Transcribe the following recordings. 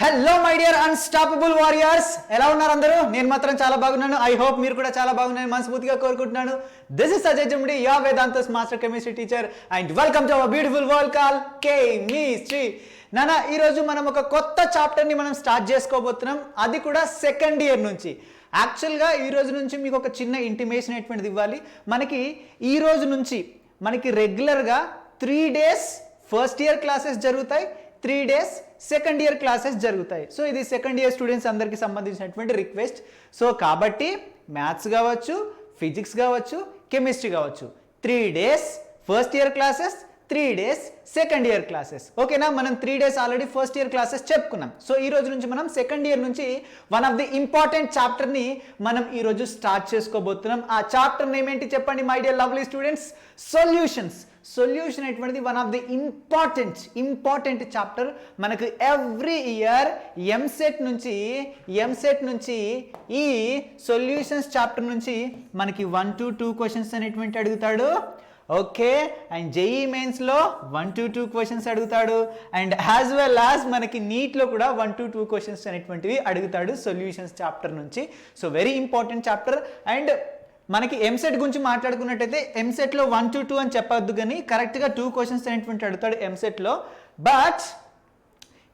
Hello my dear unstoppable warriors, ఎలా ఉన్నారు అందరూ? నేను మాత్రం చాలా బాగున్నాను. ఐ హోప్ మీరు కూడా చాలా బాగున్నారని మనస్ఫూర్తిగా కోరుకుంటున్నాను. This is Ajay Jamdi, your Vedantu's master chemistry teacher, and welcome to our beautiful world call chemistry. నానా, ఈరోజు మనం ఒక కొత్త చాప్టర్ని మనం స్టార్ట్ చేసుకోబోతున్నాం, అది కూడా సెకండ్ ఇయర్ నుంచి. యాక్చువల్గా ఈ రోజు నుంచి మీకు ఒక చిన్న ఇంటిమేషన్ అటువంటిది ఇవ్వాలి. మనకి ఈ రోజు నుంచి మనకి రెగ్యులర్గా 3 days ఫస్ట్ ఇయర్ క్లాసెస్ జరుగుతాయి, 3 days సెకండ్ ఇయర్ క్లాసెస్ జరుగుతాయి. సో ఇది సెకండ్ ఇయర్ స్టూడెంట్స్ అందరికీ సంబంధించినటువంటి రిక్వెస్ట్. సో కాబట్టి మ్యాథ్స్ కావచ్చు, ఫిజిక్స్ కావచ్చు, కెమిస్ట్రీ కావచ్చు, 3 days first year classes, 3 days second year classes. ఓకేనా? మనం 3 days already first year classes చెప్పుకున్నాం. సో ఈ రోజు నుంచి మనం సెకండ్ ఇయర్ నుంచి వన్ ఆఫ్ ది ఇంపార్టెంట్ చాప్టర్ని మనం ఈరోజు స్టార్ట్ చేసుకోబోతున్నాం. ఆ చాప్టర్ నేమ్ ఏంటి చెప్పండి my dear lovely students? Solutions. Solution అనేటువంటిది one of the important chapter. మనకు ఎవ్రీ ఇయర్ ఎంసెట్ నుంచి ఈ సొల్యూషన్స్ చాప్టర్ నుంచి మనకి 1 to 2 క్వశ్చన్స్ అనేటువంటి అడుగుతాడు. ఓకే, అండ్ జేఈ మెయిన్స్లో 1 to 2 క్వశ్చన్స్ అడుగుతాడు, అండ్ యాజ్ వెల్ యాజ్ మనకి నీట్లో కూడా 1 to 2 క్వశ్చన్స్ అనేటువంటివి అడుగుతాడు సొల్యూషన్స్ చాప్టర్ నుంచి. So very important chapter. And మనకి ఎంసెట్ గురించి మాట్లాడుకున్నట్టయితే ఎంసెట్లో 1 to 2 అని చెప్పొద్దు, కానీ కరెక్ట్గా 2 క్వశ్చన్స్ అనేటువంటి అడుగుతాడు ఎంసెట్లో. బట్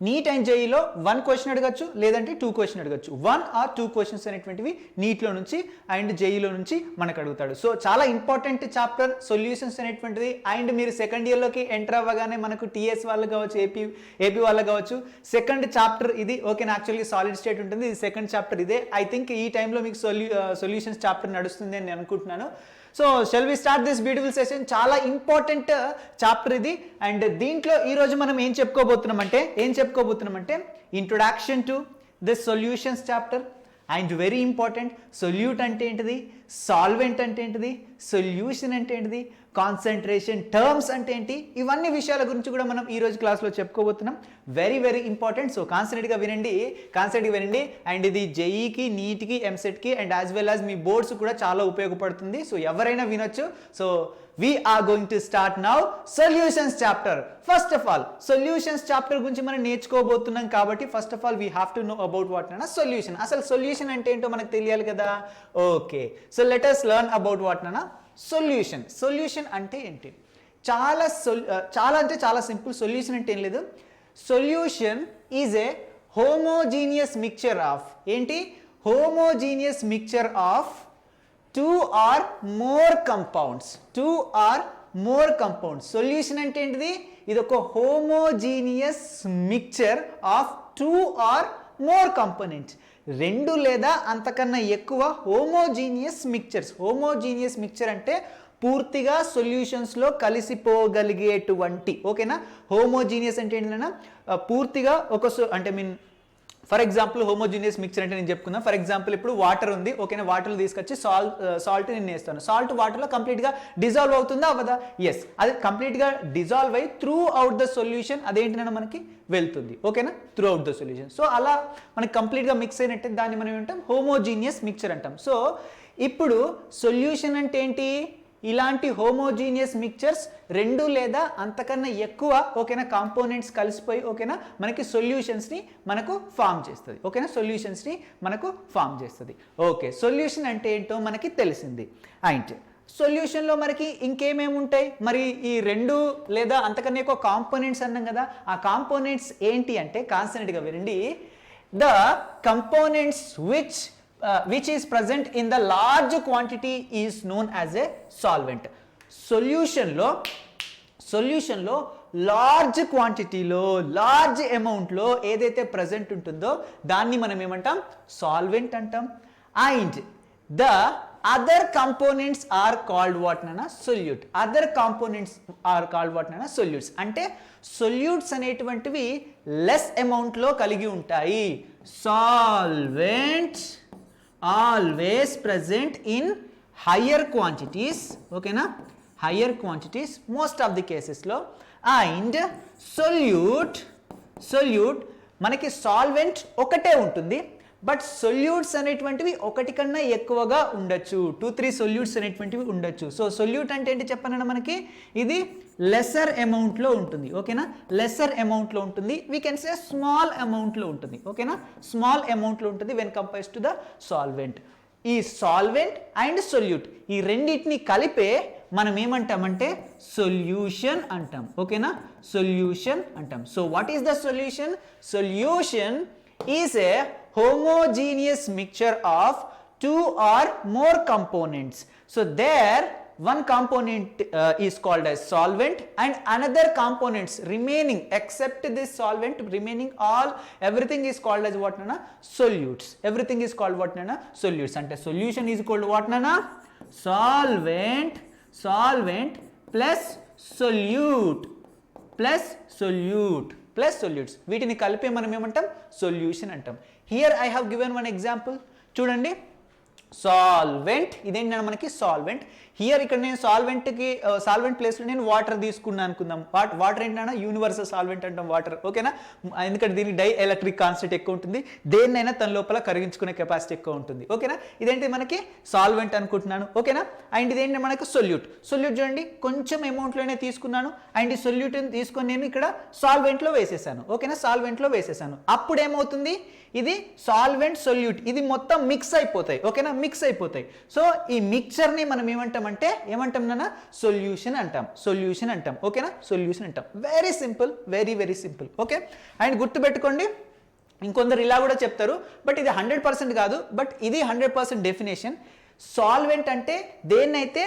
నీట్ అండ్ జేఈలో 1 క్వశ్చన్ అడగచ్చు, లేదంటే 2 క్వశ్చన్ అడగచ్చు. 1 or 2 క్వశ్చన్స్ అనేటువంటివి నీట్లో నుంచి అండ్ జేఈలో నుంచి మనకు అడుగుతాడు. సో చాలా ఇంపార్టెంట్ చాప్టర్ సొల్యూషన్స్ అనేటువంటిది. అండ్ మీరు సెకండ్ ఇయర్లోకి ఎంటర్ అవ్వగానే మనకు టీఎస్ వాళ్ళు కావచ్చు, ఏపీ వాళ్ళు కావచ్చు, సెకండ్ చాప్టర్ ఇది. ఓకేనా? యాక్చువల్లీ సాలిడ్ స్టేట్ ఉంటుంది, ఇది సెకండ్ చాప్టర్ ఇదే. ఐ థింక్ ఈ టైంలో మీకు సొల్యూషన్స్ చాప్టర్ నడుస్తుంది అని నేను అనుకుంటున్నాను. So shall we start this beautiful session. చాలా ఇంపార్టెంట్ చాప్టర్ ఇది. అండ్ దీంట్లో ఈరోజు మనం ఏం చెప్పుకోబోతున్నామంటే introduction to this solutions chapter. And very important, solute అంటే ఏంటిది, సాల్వెంట్ అంటే ఏంటిది, సొల్యూషన్ అంటే ఏంటిది, కాన్సన్ట్రేషన్ టర్మ్స్ అంటే ఏంటి, ఇవన్నీ విషయాల గురించి కూడా మనం ఈ రోజు క్లాస్లో చెప్పుకోబోతున్నాం. Very important. సో కాన్సన్ట్రేట్గా వినండి. అండ్ ఇది జేఈకి, నీట్కి, ఎంసెట్కి అండ్ యాజ్ వెల్ యాజ్ మీ బోర్డ్స్ కూడా చాలా ఉపయోగపడుతుంది. సో ఎవరైనా వినొచ్చు. So we are going to start now solutions chapter. First of all, solutions chapter గురించి మనం నేర్చుకోబోతున్నాం కాబట్టి first of all we have to know about what nana solution. అసలు సొల్యూషన్ అంటే ఏంటో మనకు తెలియాలి కదా. Okay, so let us learn about what nana solution. Solution అంటే ఏంటి? చాలా సింపుల్. సొల్యూషన్ అంటే ఏం లేదు. Solution is a homogeneous mixture of ఏంటి? Homogeneous mixture of 2 or more compounds. Solution అంటే ఏంటిది? ఇది ఒక homogeneous mixture of 2 or more components. 2 లేదా అంతకన్నా ఎక్కువ హోమోజీనియస్ మిక్చర్స్. హోమోజీనియస్ మిక్చర్ అంటే పూర్తిగా సొల్యూషన్స్లో కలిసిపోగలిగేటువంటి. ఓకేనా? హోమోజీనియస్ అంటే ఏంటన్నా పూర్తిగా అంటే ఫర్ ఎగ్జాంపుల్ హోమోజీనియస్ మిక్చర్ అంటే నేను చెప్పుకున్నాను. ఫర్ ఎగ్జాంపుల్ ఇప్పుడు వాటర్ ఉంది. ఓకేనా? వాటర్లో తీసుకొచ్చి సాల్ట్ నేను వేస్తాను. సాల్ట్ వాటర్లో కంప్లీట్గా డిజాల్వ్ అవుతుందా అవ్వదా? ఎస్, అది కంప్లీట్గా డిజాల్వ్ అయ్యి త్రూ అవుట్ ద సొల్యూషన్ అదేంటన్నా మనకి వెళ్తుంది. ఓకేనా? Through out the solution. So అలా మనకి కంప్లీట్గా మిక్స్ అయినట్టే దాన్ని మనం ఏమంటాం? హోమోజీనియస్ మిక్చర్ అంటాం. సో ఇప్పుడు సొల్యూషన్ అంటే ఏంటి? ఇలాంటి హోమోజీనియస్ మిక్చర్స్ 2 లేదా అంతకన్నా ఎక్కువ ఓకేనా కాంపోనెంట్స్ కలిసిపోయి ఓకేనా మనకి సొల్యూషన్స్ని మనకు ఫామ్ చేస్తుంది. ఓకేనా? సొల్యూషన్స్ని మనకు ఫామ్ చేస్తుంది. ఓకే, సొల్యూషన్ అంటే ఏంటో మనకి తెలిసింది. అండ్ సొల్యూషన్లో మనకి ఇంకేమేమి ఉంటాయి? మరి ఈ 2 లేదా అంతకన్నా ఎక్కువ కాంపోనెంట్స్ అన్నాం కదా, ఆ కాంపోనెంట్స్ ఏంటి అంటే కాన్సన్ట్రేట్గా వినండి. The components which is present in the large quantity is known as a solvent. సొల్యూషన్లో లార్జ్ క్వాంటిటీలో, లార్జ్ అమౌంట్లో ఏదైతే ప్రజెంట్ ఉంటుందో దాన్ని మనం ఏమంటాం? సాల్వెంట్ అంటాం. And the other components are called what నన్నా? Solute. Other components are called what నన్నా? సొల్యూట్స్. అంటే సొల్యూట్స్ అనేటువంటివి లెస్ అమౌంట్లో కలిగి ఉంటాయి. Solvent always present in higher quantities. ఓకేనా? higher quantities most of the cases లో. అండ్ సొల్యూట్ మనకి సాల్వెంట్ ఒకటే ఉంటుంది, బట్ సొల్యూట్స్ అనేటువంటివి ఒకటి కన్నా ఎక్కువగా ఉండొచ్చు, 2-3 సొల్యూట్స్ అనేటువంటివి ఉండొచ్చు. సో సొల్యూట్ అంటే ఏంటి చెప్పనన్నా మనకి ఇది లెసర్ అమౌంట్లో ఉంటుంది. ఓకేనా, లెసర్ అమౌంట్లో ఉంటుంది. వీ కెన్ సే స్మాల్ అమౌంట్లో ఉంటుంది. ఓకేనా, స్మాల్ అమౌంట్లో ఉంటుంది when compares to the solvent. ఈ సాల్వెంట్ అండ్ సొల్యూట్ ఈ రెండింటిని కలిపే మనం ఏమంటామంటే సొల్యూషన్ అంటాం. ఓకేనా, సొల్యూషన్ అంటాం. So what is the solution? Solution is A homogeneous mixture of 2 or more components. So there one component is called as solvent and another components remaining except this solvent remaining all everything is called as what nana? Solutes. Everything is called what nana? Solutes. Ante solution is equal to what nana? Solvent plus solute plus solutes. వీటిని కలిపి మనం ఏమంటాం? Solution అంటాం. Here I have given one example చూడండి. Solvent ఇదేంటి మనకి solvent. Here ఇక్కడ నేను సాల్వెంట్ ప్లేస్లో నేను వాటర్ తీసుకున్నాను అనుకుందాం. వాటర్ ఏంటన్నా యూనివర్సల్ సాల్వెంట్ అంటాం వాటర్. ఓకేనా, ఎందుకంటే దీనికి డై ఎలక్ట్రిక్ కాన్స్టెంట్ ఎక్కువ ఉంటుంది, దేన్నైనా తన లోపల కరిగించుకునే కెపాసిటీ ఎక్కువ ఉంటుంది. ఓకేనా, ఇదేంటి మనకి సాల్వెంట్ అనుకుంటున్నాను. ఓకేనా, అండ్ ఇదేంటి మనకి సొల్యూట్. చూడండి కొంచెం అమౌంట్లోనే తీసుకున్నాను అండ్ ఈ సొల్యూట్ని తీసుకొని నేను ఇక్కడ సాల్వెంట్లో వేసేసాను. ఓకేనా, సాల్వెంట్లో వేసేసాను. అప్పుడు ఏమవుతుంది? ఇది సాల్వెంట్ సొల్యూట్ ఇది మొత్తం మిక్స్ అయిపోతాయి. ఓకేనా, మిక్స్ అయిపోతాయి. సో ఈ మిక్చర్ని మనం ఏమంటామంటే నాన్న సొల్యూషన్ అంటాం. ఓకేనా, సొల్యూషన్ అంటాం. Very simple, very simple. Okay, and గుర్తుపెట్టుకోండి ఇంకొందరు ఇలా కూడా చెప్తారు, బట్ ఇది 100% కాదు, బట్ ఇది 100% డెఫినేషన్. సాల్వెంట్ అంటే దేన్నైతే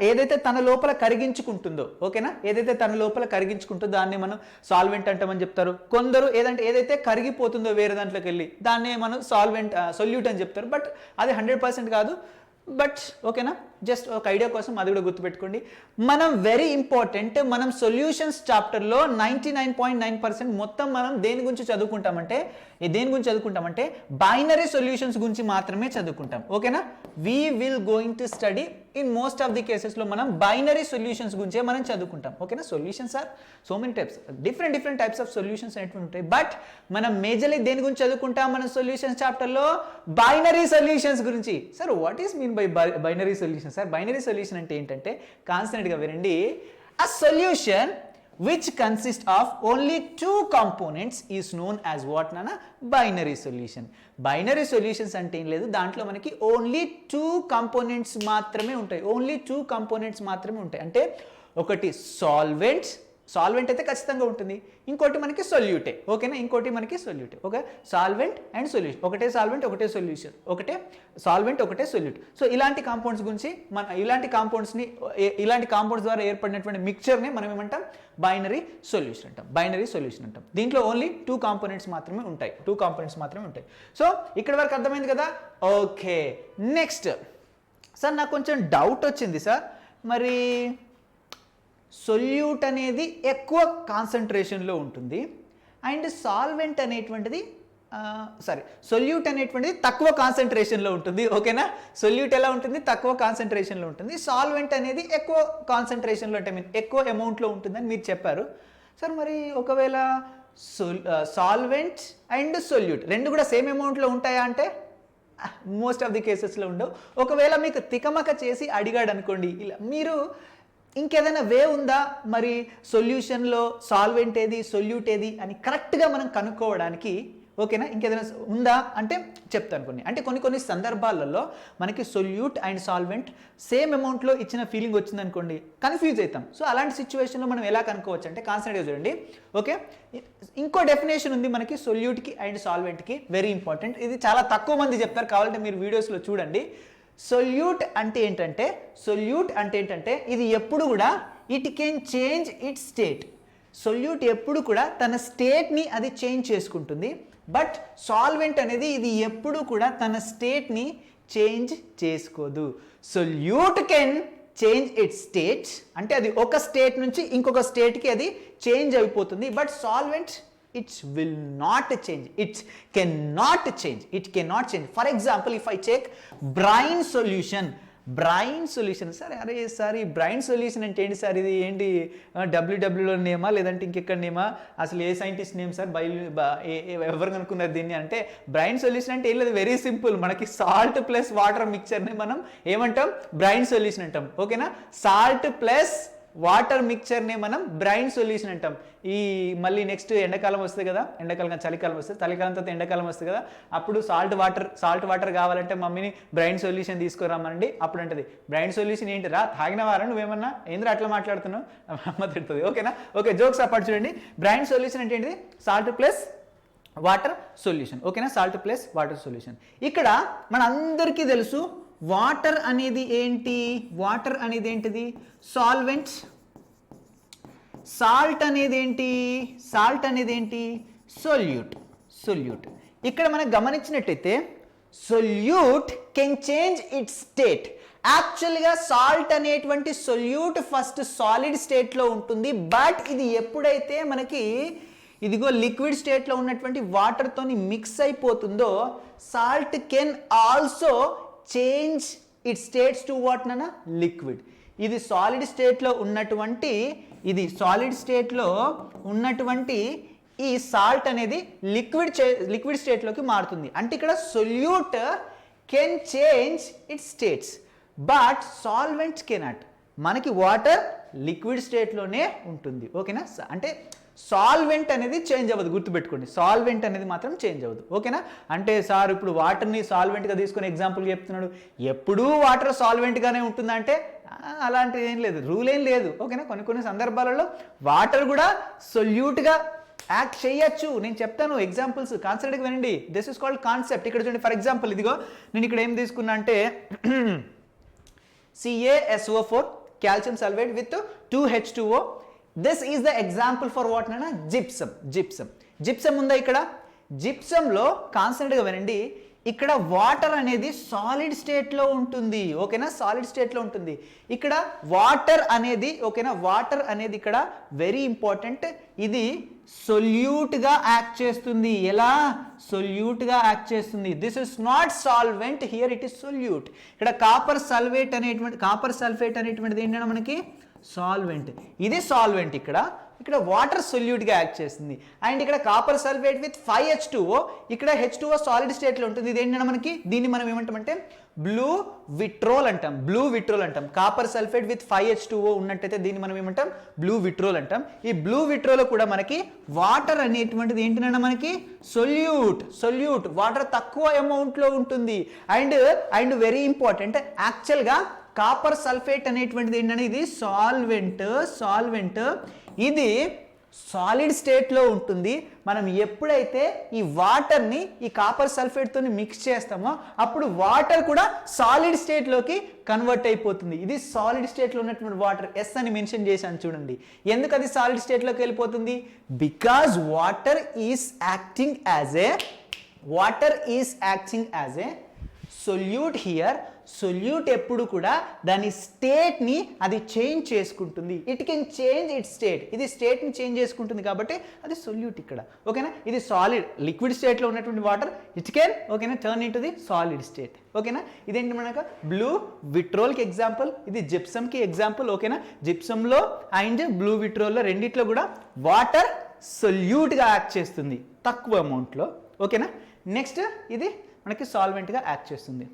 ఏదైతే తన లోపల కరిగించుకుంటుందో. ఓకేనా, ఏదైతే తన లోపల కరిగించుకుంటుందో దాన్ని మనం సాల్వెంట్ అంటామని చెప్తారు. కొందరు ఏదైతే కరిగిపోతుందో వేరే దాంట్లోకి వెళ్ళి దాన్నే మనం సొల్యూట్ అని చెప్తారు. బట్ అది 100% కాదు. బట్ ఓకేనా, జస్ట్ ఒక ఐడియా కోసం అది కూడా గుర్తుపెట్టుకోండి. మనం వెరీ ఇంపార్టెంట్, మనం సొల్యూషన్స్ చాప్టర్లో 99.9% మొత్తం మనం దేని గురించి చదువుకుంటామంటే బైనరీ సొల్యూషన్స్ గురించి మాత్రమే చదువుకుంటాం. ఓకేనా, we will going to study in most of the కేసెస్లో మనం బైనరీ సొల్యూషన్స్ గురించే మనం చదువుకుంటాం. ఓకేనా, solutions are so many types, different types of solutions అనేవి ఉంటాయి. బట్ మనం మేజర్లీ దేని గురించి చదువుకుంటాం మనం సొల్యూషన్స్ చాప్టర్లో? బైనరీ సొల్యూషన్స్ గురించి. Sir what is mean by binary solution? Sir binary solution అంటే ఏంటంటే కాన్స్టెంట్గా వినండి. A solution which consists of only 2 components is known as what nana? Binary solution. Binary solutions అంటే ఏం లేదు, దాంట్లో మనకి ఓన్లీ 2 components మాత్రమే ఉంటాయి. అంటే ఒకటి సాల్వెంట్ అయితే ఖచ్చితంగా ఉంటుంది, ఇంకోటి మనకి సొల్యూటే. ఓకేనా, ఓకే, సాల్వెంట్ అండ్ సొల్యూషన్. ఒకటే సాల్వెంట్ ఒకటే సొల్యూషన్, ఒకటే సాల్వెంట్ ఒకటే సొల్యూట్. సో ఇలాంటి కాంపౌండ్స్ గురించి ఇలాంటి కాంపౌండ్స్ ద్వారా ఏర్పడినటువంటి మిక్చర్ని మనం ఏమంటాం? బైనరీ సొల్యూషన్ అంటాం. దీంట్లో ఓన్లీ 2 కాంపోనెంట్స్ మాత్రమే ఉంటాయి. సో ఇక్కడ వరకు అర్థమైంది కదా? ఓకే, నెక్స్ట్ సార్ నాకు కొంచెం డౌట్ వచ్చింది సార్, మరి సొల్యూట్ అనేది ఎక్కువ కాన్సన్ట్రేషన్లో ఉంటుంది అండ్ సొల్యూట్ అనేటువంటిది తక్కువ కాన్సన్ట్రేషన్లో ఉంటుంది. ఓకేనా, సొల్యూట్ ఎలా ఉంటుంది? తక్కువ కాన్సన్ట్రేషన్లో ఉంటుంది. సాల్వెంట్ అనేది ఎక్కువ కాన్సన్ట్రేషన్లో అంటే ఎక్కువ అమౌంట్లో ఉంటుందని మీరు చెప్పారు. సార్ మరి ఒకవేళ సాల్వెంట్ అండ్ సొల్యూట్ రెండు కూడా సేమ్ అమౌంట్లో ఉంటాయా అంటే మోస్ట్ ఆఫ్ ది కేసెస్లో ఉండవు. ఒకవేళ మీకు తికమక చేసి అడిగాడు అనుకోండి, ఇలా మీరు ఇంకేదైనా వే ఉందా మరి సొల్యూషన్లో సాల్వెంట్ ఏది సొల్యూట్ ఏది అని కరెక్ట్గా మనం కనుక్కోవడానికి? ఓకేనా, ఇంకేదైనా ఉందా అంటే చెప్తాను కొన్ని. అంటే కొన్ని సందర్భాలలో మనకి సొల్యూట్ అండ్ సాల్వెంట్ సేమ్ అమౌంట్లో ఇచ్చిన ఫీలింగ్ వచ్చింది అనుకోండి, కన్ఫ్యూజ్ అవుతాం. సో అలాంటి సిచ్యువేషన్లో మనం ఎలా కనుక్కోవచ్చు అంటే కాన్సన్ట్రేట్ చూడండి. ఓకే, ఇంకో డెఫినేషన్ ఉంది మనకి సొల్యూట్కి అండ్ సాల్వెంట్కి, వెరీ ఇంపార్టెంట్. ఇది చాలా తక్కువ మంది చెప్తారు, కావాలంటే మీరు వీడియోస్లో చూడండి. సొల్యూట్ అంటే ఏంటంటే ఇది ఎప్పుడు కూడా it can change it's state. Solute ఎప్పుడు కూడా తన స్టేట్ని అది చేంజ్ చేసుకుంటుంది. బట్ సాల్వెంట్ అనేది ఇది ఎప్పుడు కూడా తన స్టేట్ని చేంజ్ చేసుకోదు. Solute can change its states అంటే అది ఒక స్టేట్ నుంచి ఇంకొక స్టేట్కి అది చేంజ్ అయిపోతుంది. But solvent it will not change, it cannot change. For example, if I take brine solution brain solution. Sir అరే సార్ ఈ బ్రైన్ సొల్యూషన్ అంటే ఏంటి సార్, ఇది ఏంటి డబ్ల్యూడబ్ల్యూలో నేమా లేదంటే ఇంకెక్కడ నేమా, అసలు ఏ సైంటిస్ట్ నేమ్ సార్, ఎవరు కనుక్కున్నారు దీన్ని అంటే బ్రైన్ సొల్యూషన్ అంటే ఏం లేదు, వెరీ సింపుల్. మనకి సాల్ట్ ప్లస్ వాటర్ మిక్చర్ని మనం ఏమంటాం, బ్రైన్ సొల్యూషన్ అంటాం. ఓకేనా, సాల్ట్ ప్లస్ వాటర్ మిక్చర్ని మనం బ్రైన్ సొల్యూషన్ అంటాం. ఈ మళ్ళీ నెక్స్ట్ ఎండాకాలం వస్తుంది కదా, ఎండాకాలం చలికాలం వస్తుంది, చలికాలం తర్వాత ఎండాకాలం వస్తుంది కదా, అప్పుడు సాల్ట్ వాటర్ కావాలంటే మమ్మీని బ్రైన్ సొల్యూషన్ తీసుకురామనండి. అప్పుడు అంటది బ్రైన్ సొల్యూషన్ ఏంటిరా, తాగిన వారా నువ్వేమన్నా, ఏంద్రా అట్లా మాట్లాడుతున్నావు, అమ్మ తిడుతుంది. ఓకేనా, ఓకే జోక్స్ అపార్ట్ చూడండి. బ్రైన్ సొల్యూషన్ అంటే ఏంటిది, సాల్ట్ ప్లస్ వాటర్ సొల్యూషన్. ఓకేనా, సాల్ట్ ప్లస్ వాటర్ సొల్యూషన్. ఇక్కడ మన అందరికీ తెలుసు వాటర్ అనేది ఏంటి, వాటర్ అనేది ఏంటిది సాల్వెంట్. సాల్ట్ అనేది ఏంటి, సాల్ట్ అనేది ఏంటి సొల్యూట్. ఇక్కడ మనం గమనించినట్టయితే solute can change it's state. యాక్చువల్గా సాల్ట్ అనేటువంటి సొల్యూట్ ఫస్ట్ సాలిడ్ స్టేట్లో ఉంటుంది, బట్ ఇది ఎప్పుడైతే మనకి ఇదిగో లిక్విడ్ స్టేట్లో ఉన్నటువంటి వాటర్తోని మిక్స్ అయిపోతుందో salt can also change it states to what నానా లిక్విడ్. ఇది సాలిడ్ స్టేట్లో ఉన్నటువంటి ఈ సాల్ట్ అనేది లిక్విడ్ స్టేట్లోకి మారుతుంది. అంటే ఇక్కడ solute can change it states but solvents cannot. మనకి వాటర్ లిక్విడ్ స్టేట్లోనే ఉంటుంది. ఓకేనా, అంటే సాల్వెంట్ అనేది చేంజ్ అవ్వదు, గుర్తుపెట్టుకోండి, సాల్వెంట్ అనేది మాత్రం చేంజ్ అవ్వదు. ఓకేనా, అంటే సార్ ఇప్పుడు వాటర్ని సాల్వెంట్గా తీసుకొని ఎగ్జాంపుల్ చెప్తున్నాడు, ఎప్పుడూ వాటర్ సాల్వెంట్గానే ఉంటుందా అంటే అలాంటిది ఏం లేదు, రూల్ ఏం లేదు. ఓకేనా, కొన్ని సందర్భాలలో వాటర్ కూడా సొల్యూట్గా యాక్ట్ చేయొచ్చు. నేను చెప్తాను ఎగ్జాంపుల్స్, కాన్సెప్ట్గా వినండి. This is called concept. ఇక్కడ చూడండి, ఫర్ ఎగ్జాంపుల్ ఇదిగో నేను ఇక్కడ ఏం తీసుకున్నా అంటే CaSO4 calcium sulphate with 2H2O. This is the example for what నానా, జిప్సమ్ ఉందా ఇక్కడ. జిప్సంలో కాన్సెప్ట్గా వినండి, ఇక్కడ వాటర్ అనేది సాలిడ్ స్టేట్లో ఉంటుంది. ఓకేనా, సాలిడ్ స్టేట్లో ఉంటుంది. ఇక్కడ వాటర్ అనేది ఓకేనా, వాటర్ అనేది ఇక్కడ వెరీ ఇంపార్టెంట్, ఇది సొల్యూట్గా యాక్ట్ చేస్తుంది. ఎలా, సొల్యూట్గా యాక్ట్ చేస్తుంది. This is not solvent, here it is solute. ఇక్కడ కాపర్ సల్ఫేట్ అనేటువంటిది ఏంటంటే మనకి సాల్వెంట్, ఇది సాల్వెంట్. ఇక్కడ వాటర్ సొల్యూట్గా యాక్ట్ చేస్తుంది. అండ్ ఇక్కడ కాపర్ సల్ఫేట్ విత్ 5H2O, ఇక్కడ H2O సాలిడ్ స్టేట్లో ఉంటుంది. ఇది ఏంటంటే మనకి, దీన్ని మనం ఏమంటామంటే బ్లూ విట్రోల్ అంటాం. కాపర్ సల్ఫేట్ విత్ 5H2O ఉన్నట్టయితే దీన్ని మనం ఏమంటాం, బ్లూ విట్రోల్ అంటాం. ఈ బ్లూ విట్రోలో కూడా మనకి వాటర్ అనేటువంటిది ఏంటంటే మనకి సొల్యూట్, వాటర్ తక్కువ అమౌంట్లో ఉంటుంది. అండ్ వెరీ ఇంపార్టెంట్, యాక్చువల్గా కాపర్ సల్ఫేట్ అనేటువంటిది ఏంటంటే ఇది సాల్వెంట్, ఇది సాలిడ్ స్టేట్లో ఉంటుంది. మనం ఎప్పుడైతే ఈ వాటర్ని ఈ కాపర్ సల్ఫేట్తో మిక్స్ చేస్తామో అప్పుడు వాటర్ కూడా సాలిడ్ స్టేట్లోకి కన్వర్ట్ అయిపోతుంది. ఇది సాలిడ్ స్టేట్లో ఉన్నటువంటి వాటర్, ఎస్ అని మెన్షన్ చేశాను చూడండి. ఎందుకు అది సాలిడ్ స్టేట్లోకి వెళ్ళిపోతుంది, because water is acting as a solute here. Solute ఎప్పుడు కూడా దాని స్టేట్ని అది చేంజ్ చేసుకుంటుంది. It can change it state, ఇది స్టేట్ని చేంజ్ చేసుకుంటుంది కాబట్టి అది సొల్యూట్ ఇక్కడ. ఓకేనా, ఇది సాలిడ్ లిక్విడ్ స్టేట్లో ఉన్నటువంటి వాటర్ ఇట్ కెన్ ఓకేనా turn in to the solid state. ఓకేనా, ఇదేంటి మనకు బ్లూ విట్రోల్కి ఎగ్జాంపుల్, ఇది జిప్సమ్కి ఎగ్జాంపుల్. ఓకేనా, జిప్సంలో అండ్ బ్లూ విట్రోల్లో రెండిట్లో కూడా వాటర్ సొల్యూట్గా యాక్ట్ చేస్తుంది తక్కువ అమౌంట్లో. ఓకేనా, నెక్స్ట్ ఇది మనకి సాల్వెంట్గా యాక్ట్ చేస్తుంది.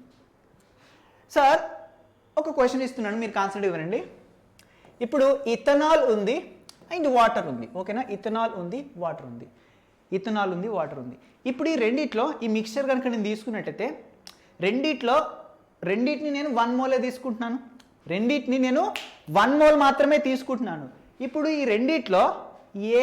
సార్ ఒక క్వశ్చన్ ఇస్తున్నాను, మీరు కాన్సెప్ట్ ఇవ్వండి. ఇప్పుడు ఇథనాల్ ఉంది అండ్ వాటర్ ఉంది. ఓకేనా, ఇథనాల్ ఉంది వాటర్ ఉంది. ఇప్పుడు ఈ రెండిట్లో ఈ మిక్చర్ కనుక నేను తీసుకున్నట్టయితే రెండిటిని నేను 1 మోలే తీసుకుంటున్నాను. రెండిటిని నేను 1 మోల్ మాత్రమే తీసుకుంటున్నాను. ఇప్పుడు ఈ రెండిట్లో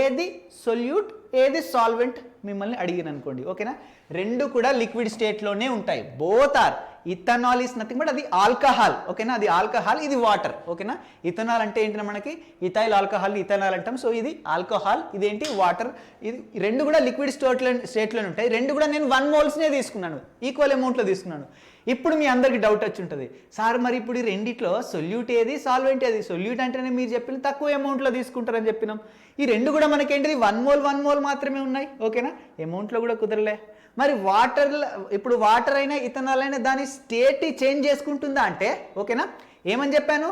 ఏది సొల్యూట్ ఏది సాల్వెంట్ మిమ్మల్ని అడిగిన అనుకోండి. ఓకేనా, రెండు కూడా లిక్విడ్ స్టేట్లోనే ఉంటాయి. Both are. Ethanol is nothing but అది ఆల్కహాల్. ఓకేనా, అది ఆల్కహాల్, ఇది వాటర్. ఓకేనా, ఇథనాల్ అంటే ఏంటి మనకి ఇథైల్ ఆల్కహాల్ ఇథనాల్ అంటాం. సో ఇది ఆల్కహాల్, ఇదేంటి వాటర్. ఇది రెండు కూడా లిక్విడ్ స్టేట్లోనే ఉంటాయి. రెండు కూడా నేను 1 మోల్స్నే తీసుకున్నాను, ఈక్వల్ అమౌంట్లో తీసుకున్నాను. ఇప్పుడు మీ అందరికి డౌట్ వచ్చి ఉంటుంది, సార్ మరి ఇప్పుడు ఈ రెండిట్లో సొల్యూట్ ఏది సాల్వెంట్ ఏది? సొల్యూట్ అంటేనే మీరు చెప్పిన తక్కువ అమౌంట్లో తీసుకుంటారని చెప్పినాం. ఈ రెండు కూడా మనకేంటిది 1 మోల్ మాత్రమే ఉన్నాయి. ఓకేనా, అమౌంట్లో కూడా కుదరలే. మరి ఇప్పుడు వాటర్ అయినా ఇథనాల్ అయినా దాని స్టేట్ చేంజ్ చేసుకుంటుందా అంటే, ఓకేనా, ఏమని చెప్పాను,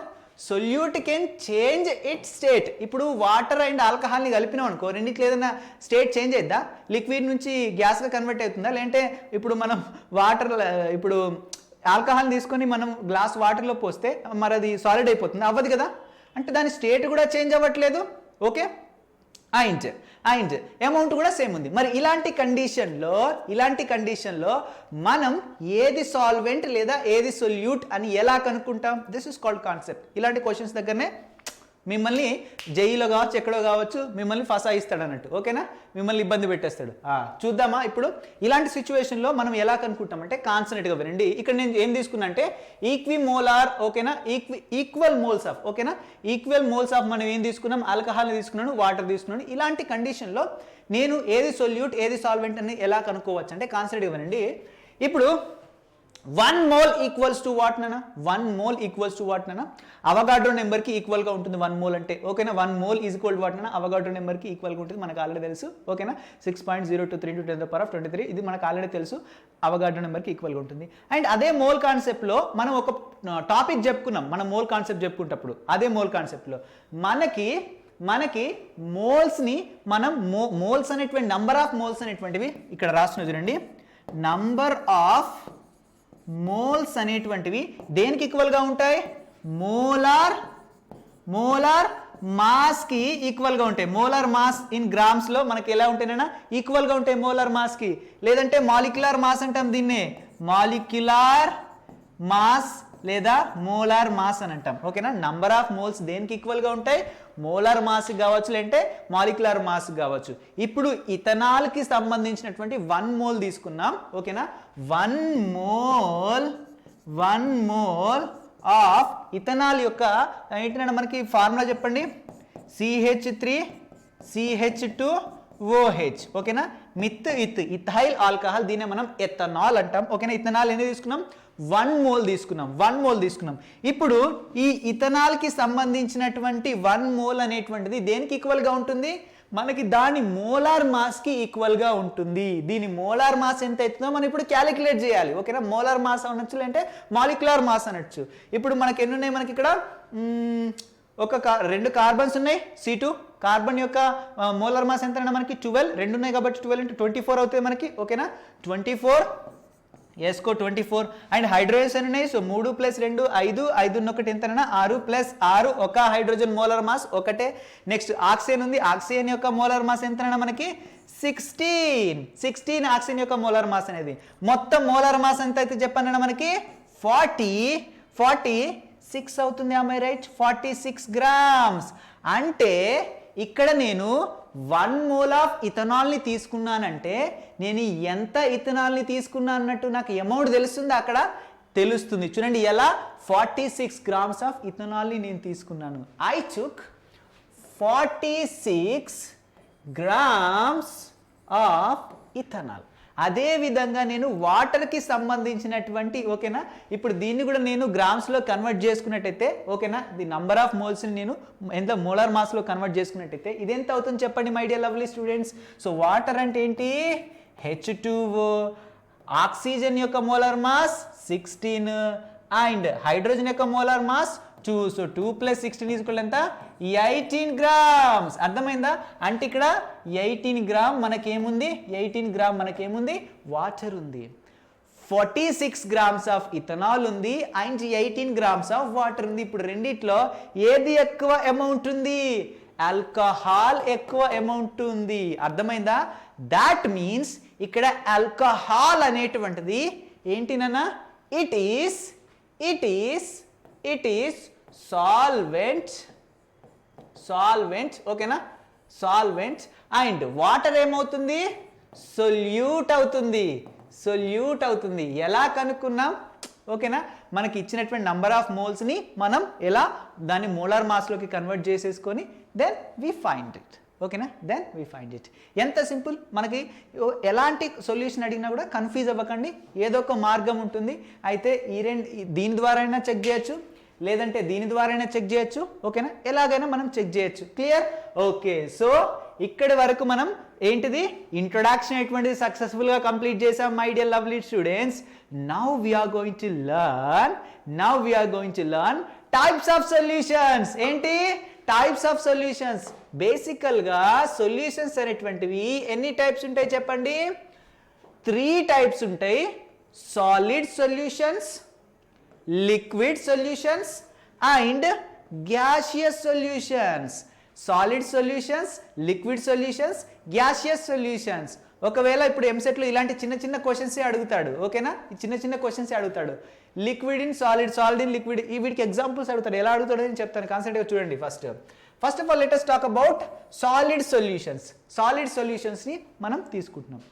solute can change it state. ఇప్పుడు వాటర్ అండ్ ఆల్కహాల్ని కలిపినాం అనుకో, రెండింటిలో ఏదైనా స్టేట్ చేంజ్ అవుతుందా? లిక్విడ్ నుంచి గ్యాస్గా కన్వర్ట్ అవుతుందా? లేదంటే ఇప్పుడు మనం ఇప్పుడు ఆల్కహాల్ని తీసుకొని మనం గ్లాస్ వాటర్లో పోస్తే మరి అది సాలిడ్ అయిపోతుంది? అవ్వదు కదా. అంటే దాని స్టేట్ కూడా చేంజ్ అవ్వట్లేదు. ఓకే, అండ్ అమౌంట్ కూడా సేమ్ ఉంది. మరి ఇలాంటి కండిషన్లో మనం ఏది సాల్వెంట్ లేదా ఏది సొల్యూట్ అని ఎలా కనుక్కుంటాం? This is called concept. ఇలాంటి క్వశ్చన్స్ దగ్గరనే మిమ్మల్ని జైల్లో కావచ్చు, ఎక్కడో కావచ్చు, మిమ్మల్ని ఫసాయిస్తాడు అన్నట్టు. ఓకేనా, మిమ్మల్ని ఇబ్బంది పెట్టేస్తాడు. చూద్దామా ఇప్పుడు ఇలాంటి సిచ్యువేషన్లో మనం ఎలా కనుక్కుంటామంటే కాన్సన్ట్రేట్గా వినండి. ఇక్కడ నేను ఏం తీసుకున్నా అంటే ఈక్విమోలార్, ఓకేనా, ఈక్వల్ మోల్స్ ఆఫ్, ఓకేనా, ఈక్వల్ మోల్స్ ఆఫ్ మనం ఏం తీసుకున్నాం, ఆల్కహాల్ని తీసుకున్నాను, వాటర్ తీసుకున్నాను. ఇలాంటి కండిషన్లో నేను ఏది సొల్యూట్ ఏది సాల్వెంట్ అని ఎలా కనుక్కోవచ్చు అంటే కాన్సన్ట్రేట్గా వినండి. ఇప్పుడు 1 మోల్ ఈక్వల్స్ టు వాట్ నానా? 1 మోల్ ఈక్వల్స్ టు వాట్ నానా? అవగాడ్రో నెంబర్కి ఈక్వల్గా ఉంటుంది 1 మోల్ అంటే. ఓకేనా, 1 mole is equal to what నానా? అవగాడ్రో నెంబర్కి ఈక్వల్గా ఉంటుంది, మనకు ఆల్రెడీ తెలుసు. ఓకేనా, 6.023 × 10⁻23 ఇది మనకు ఆల్రెడీ తెలుసు, అవగాడ్రో నెంబర్కి ఈక్వల్గా ఉంటుంది. అండ్ అదే మోల్ కాన్సెప్ట్లో మనం ఒక టాపిక్ చెప్పుకున్నాం, మనం మోల్ కాన్సెప్ట్ చెప్పుకుంటప్పుడు. అదే మోల్ కాన్సెప్ట్లో మనకి మోల్స్ని మనం మోల్స్ అనేటువంటి నంబర్ ఆఫ్ మోల్స్ అనేటువంటివి ఇక్కడ రాస్తున్నా చూడండి. నంబర్ ఆఫ్ మోల్స్ అనేటువంటివి దేనికి ఈక్వల్గా ఉంటాయి? మోలార్ మాస్కి ఈక్వల్గా ఉంటాయి. మోలార్ మాస్ ఇన్ గ్రామ్స్లో మనకి ఎలా ఉంటాయినా ఈక్వల్గా ఉంటాయి మోలార్ మాస్కి. లేదంటే మాలిక్యులర్ మాస్ అంటాం దీన్నే, మాలిక్యులర్ మాస్ లేదా మోలార్ మాస్ అని అంటాం. ఓకేనా, నంబర్ ఆఫ్ మోల్స్ దేనికి ఈక్వల్గా ఉంటాయి? మోలార్ మాస్ కావచ్చు, లేదంటే మాలిక్యులర్ మాస్ కావచ్చు. ఇప్పుడు ఇథనాల్కి సంబంధించినటువంటి 1 మోల్ తీసుకున్నాం. ఓకేనా, 1 మోల్ ఆఫ్ ఇథనాల్ యొక్క ఏంటంటే మనకి ఫార్ములా చెప్పండి. CH3CH2OH. ఓకేనా, ఇథైల్ ఆల్కహాల్, దీన్నే మనం ఎథనాల్ అంటాం. ఓకేనా, ఇథనాల్ ఎన్ని తీసుకున్నాం? 1 మోల్ తీసుకున్నాం. ఇప్పుడు ఈ ఇథనాల్కి సంబంధించినటువంటి 1 మోల్ అనేటువంటిది దేనికి ఈక్వల్గా ఉంటుంది? మనకి దాని మోలార్ మాస్కి ఈక్వల్గా ఉంటుంది. దీని మోలార్ మాస్ ఎంత అవుతుందో మనం ఇప్పుడు క్యాలిక్యులేట్ చేయాలి. ఓకేనా, మోలార్ మాస్ అనొచ్చు, లేదంటే మాలిక్యులర్ మాస్ అనొచ్చు. ఇప్పుడు మనకి ఎన్ని ఉన్నాయి? మనకి ఇక్కడ 2 కార్బన్స్ ఉన్నాయి, C2. కార్బన్ యొక్క మోలార్ మాస్ ఎంత అంటే మనకి 12, 2 ఉన్నాయి కాబట్టి 12 × 24 అవుతుంది మనకి. ఓకేనా, 24 ఎస్కో 24. అండ్ హైడ్రోజన్స్ ఎన్ని ఉన్నాయి? సో 3 + 2 5, 5 ఉన్న ఒకటి ఎంతనైనా 6 + 6 ఒక హైడ్రోజన్ మోలార్ మాస్ ఒకటే. నెక్స్ట్ ఆక్సిజన్ ఉంది, ఆక్సిజన్ యొక్క మోలార్ మాస్ ఎంతనైనా మనకి 16 ఆక్సిజన్ యొక్క మోలార్ మాస్ అనేది. మొత్తం మోలార్ మాస్ ఎంత అయితే చెప్పానన్నా మనకి 46 అవుతుంది. am I right? 46 grams. అంటే ఇక్కడ నేను 1 మోల్ ఆఫ్ ఇథనాల్ని తీసుకున్నానంటే నేను ఎంత ఇథనాల్ని తీసుకున్నా అన్నట్టు నాకు అమౌంట్ తెలుస్తుంది, అక్కడ తెలుస్తుంది. చూడండి ఎలా, 46 grams ఆఫ్ ఇథనాల్ని నేను తీసుకున్నాను. I took 46 grams of ethanol. అదే విధంగా నేను వాటర్కి సంబంధించినటువంటి, ఓకేనా, ఇప్పుడు దీన్ని కూడా నేను గ్రామ్స్లో కన్వర్ట్ చేసుకున్నట్టయితే, ఓకేనా, ది నంబర్ ఆఫ్ మోల్స్ని నేను ఎంత మోలార్ మాస్లో కన్వర్ట్ చేసుకున్నట్టయితే ఇది ఎంత అవుతుంది చెప్పండి my dear lovely students. So water అంటే ఏంటి? H2O. ఆక్సిజన్ యొక్క మోలార్ మాస్ 16 అండ్ హైడ్రోజన్ యొక్క మోలార్ మాస్ 2. సో 2 + 16 ఈక్వల్ ఎంత? 18 grams. అర్థమైందా? అంటే ఇక్కడ 18 గ్రామ్ మనకేముంది? 18 గ్రామ్ మనకేముంది? వాటర్ ఉంది. 46 grams ఆఫ్ ఇథనాల్ ఉంది అండ్ 18 grams ఆఫ్ వాటర్ ఉంది. ఇప్పుడు రెండిట్లో ఏది ఎక్కువ అమౌంట్ ఉంది? ఆల్కహాల్ ఎక్కువ అమౌంట్ ఉంది. అర్థమైందా? దాట్ మీన్స్ ఇక్కడ ఆల్కహాల్ అనేటువంటిది ఏంటినన్నా? It is solvent. ఓకేనా, సాల్వెంట్. అండ్ వాటర్ ఏమవుతుంది? సొల్యూట్ అవుతుంది. ఎలా కనుక్కున్నాం? ఓకేనా, మనకి ఇచ్చినటువంటి నంబర్ ఆఫ్ మోల్స్ని మనం ఎలా దాన్ని మోలార్ మాస్లోకి కన్వర్ట్ చేసేసుకొని దెన్ వి ఫైండ్ ఇట్. ఓకేనా, దెన్ వి ఫైండ్ ఇట్. ఎంత సింపుల్. మనకి ఎలాంటి సొల్యూషన్ అడిగినా కూడా కన్ఫ్యూజ్ అవ్వకండి, ఏదో ఒక మార్గం ఉంటుంది. అయితే దీని ద్వారా అయినా చెక్ చేయొచ్చు, లేదంటే దీని ద్వారానే చెక్ చేయొచ్చు. ఓకేనా, ఎలాగైనా మనం చెక్ చేయొచ్చు. క్లియర్? ఓకే, సో ఇక్కడి వరకు మనం ఏంటిది ఇంట్రొడక్షన్ ఎటువంటిది సక్సెస్ఫుల్గా కంప్లీట్ చేసాం my dear lovely students. Now we are going to learn types of solutions. ఏంటి టైప్స్ ఆఫ్ సొల్యూషన్స్? బేసికల్గా సొల్యూషన్స్ అనేటువంటివి ఎన్ని టైప్స్ ఉంటాయి చెప్పండి? 3 టైప్స్ ఉంటాయి. Solid solutions, liquid solutions and gaseous solutions. Solid solutions, liquid solutions, gaseous solutions. ఒకవేళ ఇప్పుడు ఎంసెట్లో ఇలాంటి చిన్న చిన్న క్వశ్చన్సే అడుగుతాడు. ఓకేనా, ఈ చిన్న చిన్న క్వశ్చన్సే అడుగుతాడు. Liquid in solid, solid in liquid, ఈ వీటికి ఎగ్జాంపుల్స్ అడుగుతాడు. ఎలా అడుగుతాడో నేను చెప్తాను, కాన్సెప్ట్గా చూడండి. First of all let us talk about solid solutions. Solid సొల్యూషన్స్ని మనం తీసుకుంటున్నాం.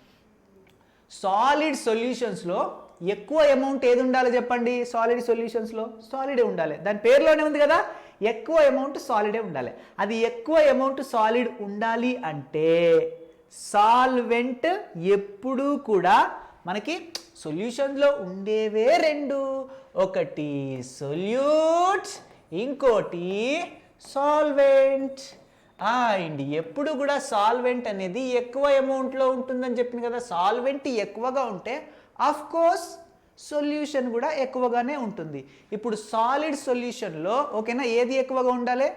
సాలిడ్ సొల్యూషన్స్లో ఎక్కువ అమౌంట్ ఏది ఉండాలి చెప్పండి? సాలిడ్ సొల్యూషన్స్లో సాలిడే ఉండాలి. దాని పేరులోనే ఉంది కదా, ఎక్కువ అమౌంట్ సాలిడే ఉండాలి. అది ఎక్కువ అమౌంట్ సాలిడ్ ఉండాలి అంటే సాల్వెంట్ ఎప్పుడూ కూడా మనకి సొల్యూషన్లో ఉండేవే 2, ఒకటి సొల్యూట్, ఇంకోటి సాల్వెంట్. అండ్ ఎప్పుడు కూడా సాల్వెంట్ అనేది ఎక్కువ అమౌంట్లో ఉంటుందని చెప్పింది కదా. సాల్వెంట్ ఎక్కువగా ఉంటే ఆఫ్ కోర్స్ సొల్యూషన్ కూడా ఎక్కువగానే ఉంటుంది. ఇప్పుడు సాలిడ్ సొల్యూషన్లో ఓకేనా ఏది ఎక్కువగా ఉండాలి?